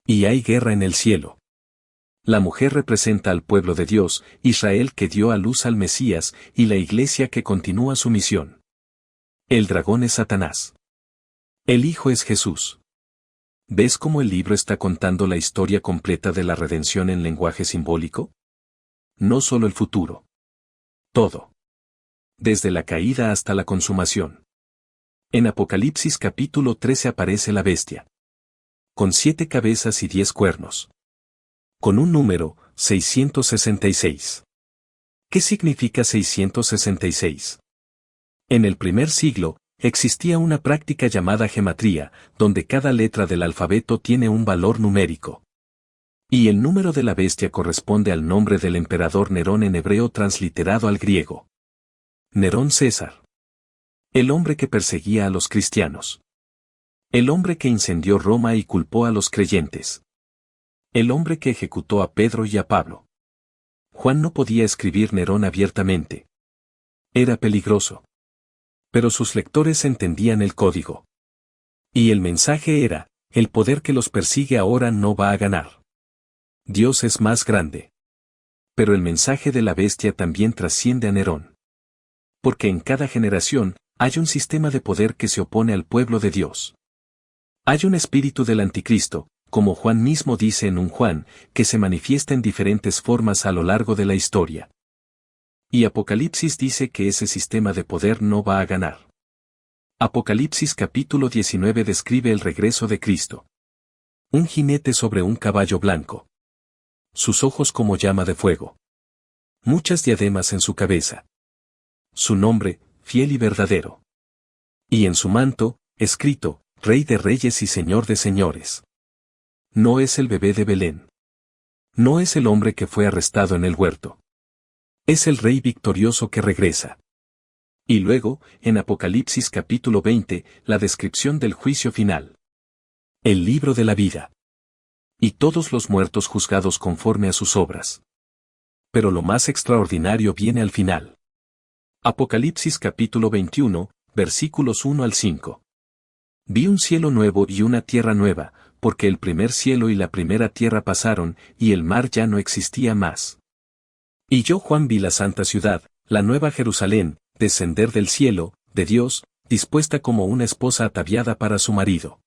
Y hay guerra en el cielo. La mujer representa al pueblo de Dios, Israel que dio a luz al Mesías, y la iglesia que continúa su misión. El dragón es Satanás. El Hijo es Jesús. ¿Ves cómo el libro está contando la historia completa de la redención en lenguaje simbólico? No solo el futuro. Todo. Desde la caída hasta la consumación. En Apocalipsis capítulo 13 aparece la bestia. Con 7 cabezas y 10 cuernos. Con un número, 666. ¿Qué significa 666? En el primer siglo, existía una práctica llamada gematría, donde cada letra del alfabeto tiene un valor numérico. Y el número de la bestia corresponde al nombre del emperador Nerón en hebreo transliterado al griego. Nerón César. El hombre que perseguía a los cristianos. El hombre que incendió Roma y culpó a los creyentes. El hombre que ejecutó a Pedro y a Pablo. Juan no podía escribir Nerón abiertamente. Era peligroso. Pero sus lectores entendían el código. Y el mensaje era: el poder que los persigue ahora no va a ganar. Dios es más grande. Pero el mensaje de la bestia también trasciende a Nerón. Porque en cada generación, hay un sistema de poder que se opone al pueblo de Dios. Hay un espíritu del anticristo, como Juan mismo dice en un Juan, que se manifiesta en diferentes formas a lo largo de la historia. Y Apocalipsis dice que ese sistema de poder no va a ganar. Apocalipsis capítulo 19 describe el regreso de Cristo. Un jinete sobre un caballo blanco. Sus ojos como llama de fuego. Muchas diademas en su cabeza. Su nombre, fiel y verdadero. Y en su manto, escrito, Rey de Reyes y Señor de Señores. No es el bebé de Belén. No es el hombre que fue arrestado en el huerto. Es el Rey victorioso que regresa. Y luego, en Apocalipsis capítulo 20, la descripción del juicio final. El libro de la vida. Y todos los muertos juzgados conforme a sus obras. Pero lo más extraordinario viene al final. Apocalipsis capítulo 21, versículos 1 al 5. Vi un cielo nuevo y una tierra nueva, porque el primer cielo y la primera tierra pasaron, y el mar ya no existía más. Y yo Juan vi la santa ciudad, la nueva Jerusalén, descender del cielo, de Dios, dispuesta como una esposa ataviada para su marido.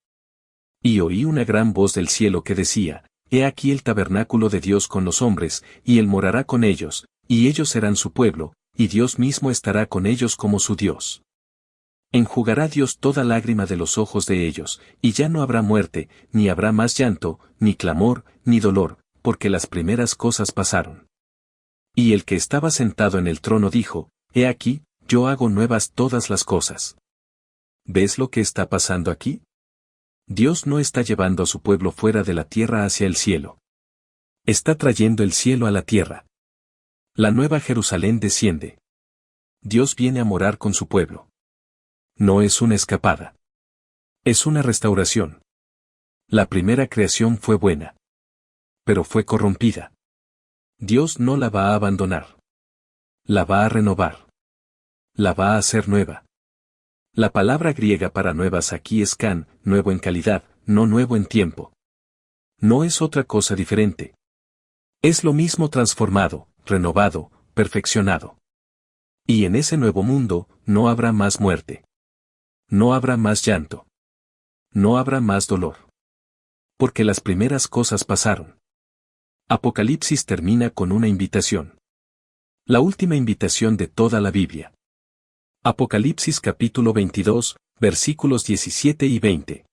Y oí una gran voz del cielo que decía, He aquí el tabernáculo de Dios con los hombres, y él morará con ellos, y ellos serán su pueblo, y Dios mismo estará con ellos como su Dios. Enjugará Dios toda lágrima de los ojos de ellos, y ya no habrá muerte, ni habrá más llanto, ni clamor, ni dolor, porque las primeras cosas pasaron. Y el que estaba sentado en el trono dijo, He aquí, yo hago nuevas todas las cosas. ¿Ves lo que está pasando aquí? Dios no está llevando a su pueblo fuera de la tierra hacia el cielo. Está trayendo el cielo a la tierra. La nueva Jerusalén desciende. Dios viene a morar con su pueblo. No es una escapada. Es una restauración. La primera creación fue buena. Pero fue corrompida. Dios no la va a abandonar. La va a renovar. La va a hacer nueva. La palabra griega para nuevas aquí es kan, nuevo en calidad, no nuevo en tiempo. No es otra cosa diferente. Es lo mismo transformado, renovado, perfeccionado. Y en ese nuevo mundo, no habrá más muerte. No habrá más llanto. No habrá más dolor. Porque las primeras cosas pasaron. Apocalipsis termina con una invitación. La última invitación de toda la Biblia. Apocalipsis capítulo 22, versículos 17 y 20.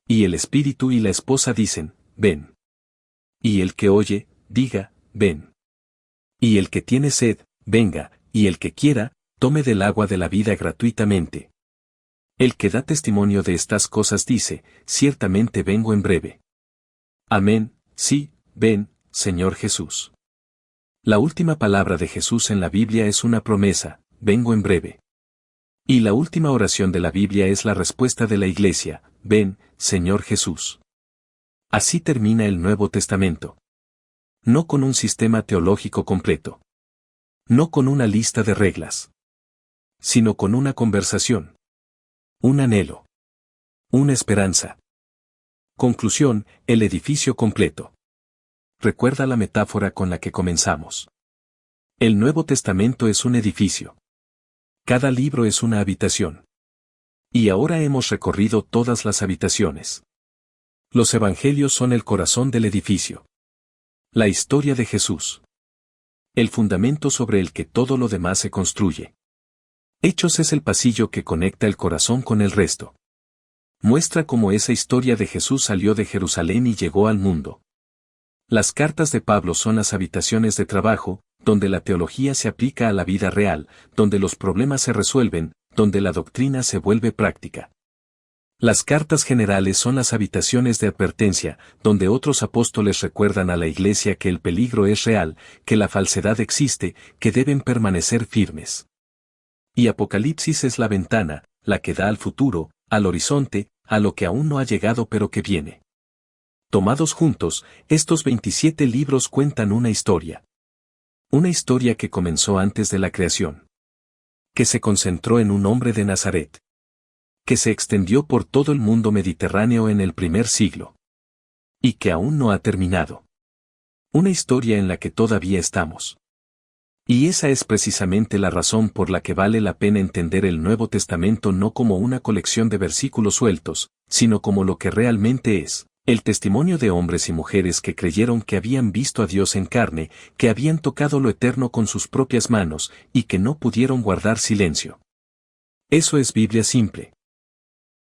Y el espíritu y la esposa dicen, ven. Y el que oye, diga, ven. Y el que tiene sed, venga, y el que quiera, tome del agua de la vida gratuitamente. El que da testimonio de estas cosas dice, ciertamente vengo en breve. Amén, sí, ven, Señor Jesús. La última palabra de Jesús en la Biblia es una promesa, vengo en breve. Y la última oración de la Biblia es la respuesta de la Iglesia, ven, Señor Jesús. Así termina el Nuevo Testamento. No con un sistema teológico completo. No con una lista de reglas. Sino con una conversación. Un anhelo. Una esperanza. Conclusión, el edificio completo. Recuerda la metáfora con la que comenzamos. El Nuevo Testamento es un edificio. Cada libro es una habitación. Y ahora hemos recorrido todas las habitaciones. Los evangelios son el corazón del edificio. La historia de Jesús. El fundamento sobre el que todo lo demás se construye. Hechos es el pasillo que conecta el corazón con el resto. Muestra cómo esa historia de Jesús salió de Jerusalén y llegó al mundo. Las cartas de Pablo son las habitaciones de trabajo, donde la teología se aplica a la vida real, donde los problemas se resuelven, donde la doctrina se vuelve práctica. Las cartas generales son las habitaciones de advertencia, donde otros apóstoles recuerdan a la iglesia que el peligro es real, que la falsedad existe, que deben permanecer firmes. Y Apocalipsis es la ventana, la que da al futuro, al horizonte, a lo que aún no ha llegado pero que viene. Tomados juntos, estos 27 libros cuentan una historia. Una historia que comenzó antes de la creación. Que se concentró en un hombre de Nazaret. Que se extendió por todo el mundo mediterráneo en el primer siglo. Y que aún no ha terminado. Una historia en la que todavía estamos. Y esa es precisamente la razón por la que vale la pena entender el Nuevo Testamento no como una colección de versículos sueltos, sino como lo que realmente es, El testimonio de hombres y mujeres que creyeron que habían visto a Dios en carne, que habían tocado lo eterno con sus propias manos, y que no pudieron guardar silencio. Eso es Biblia simple.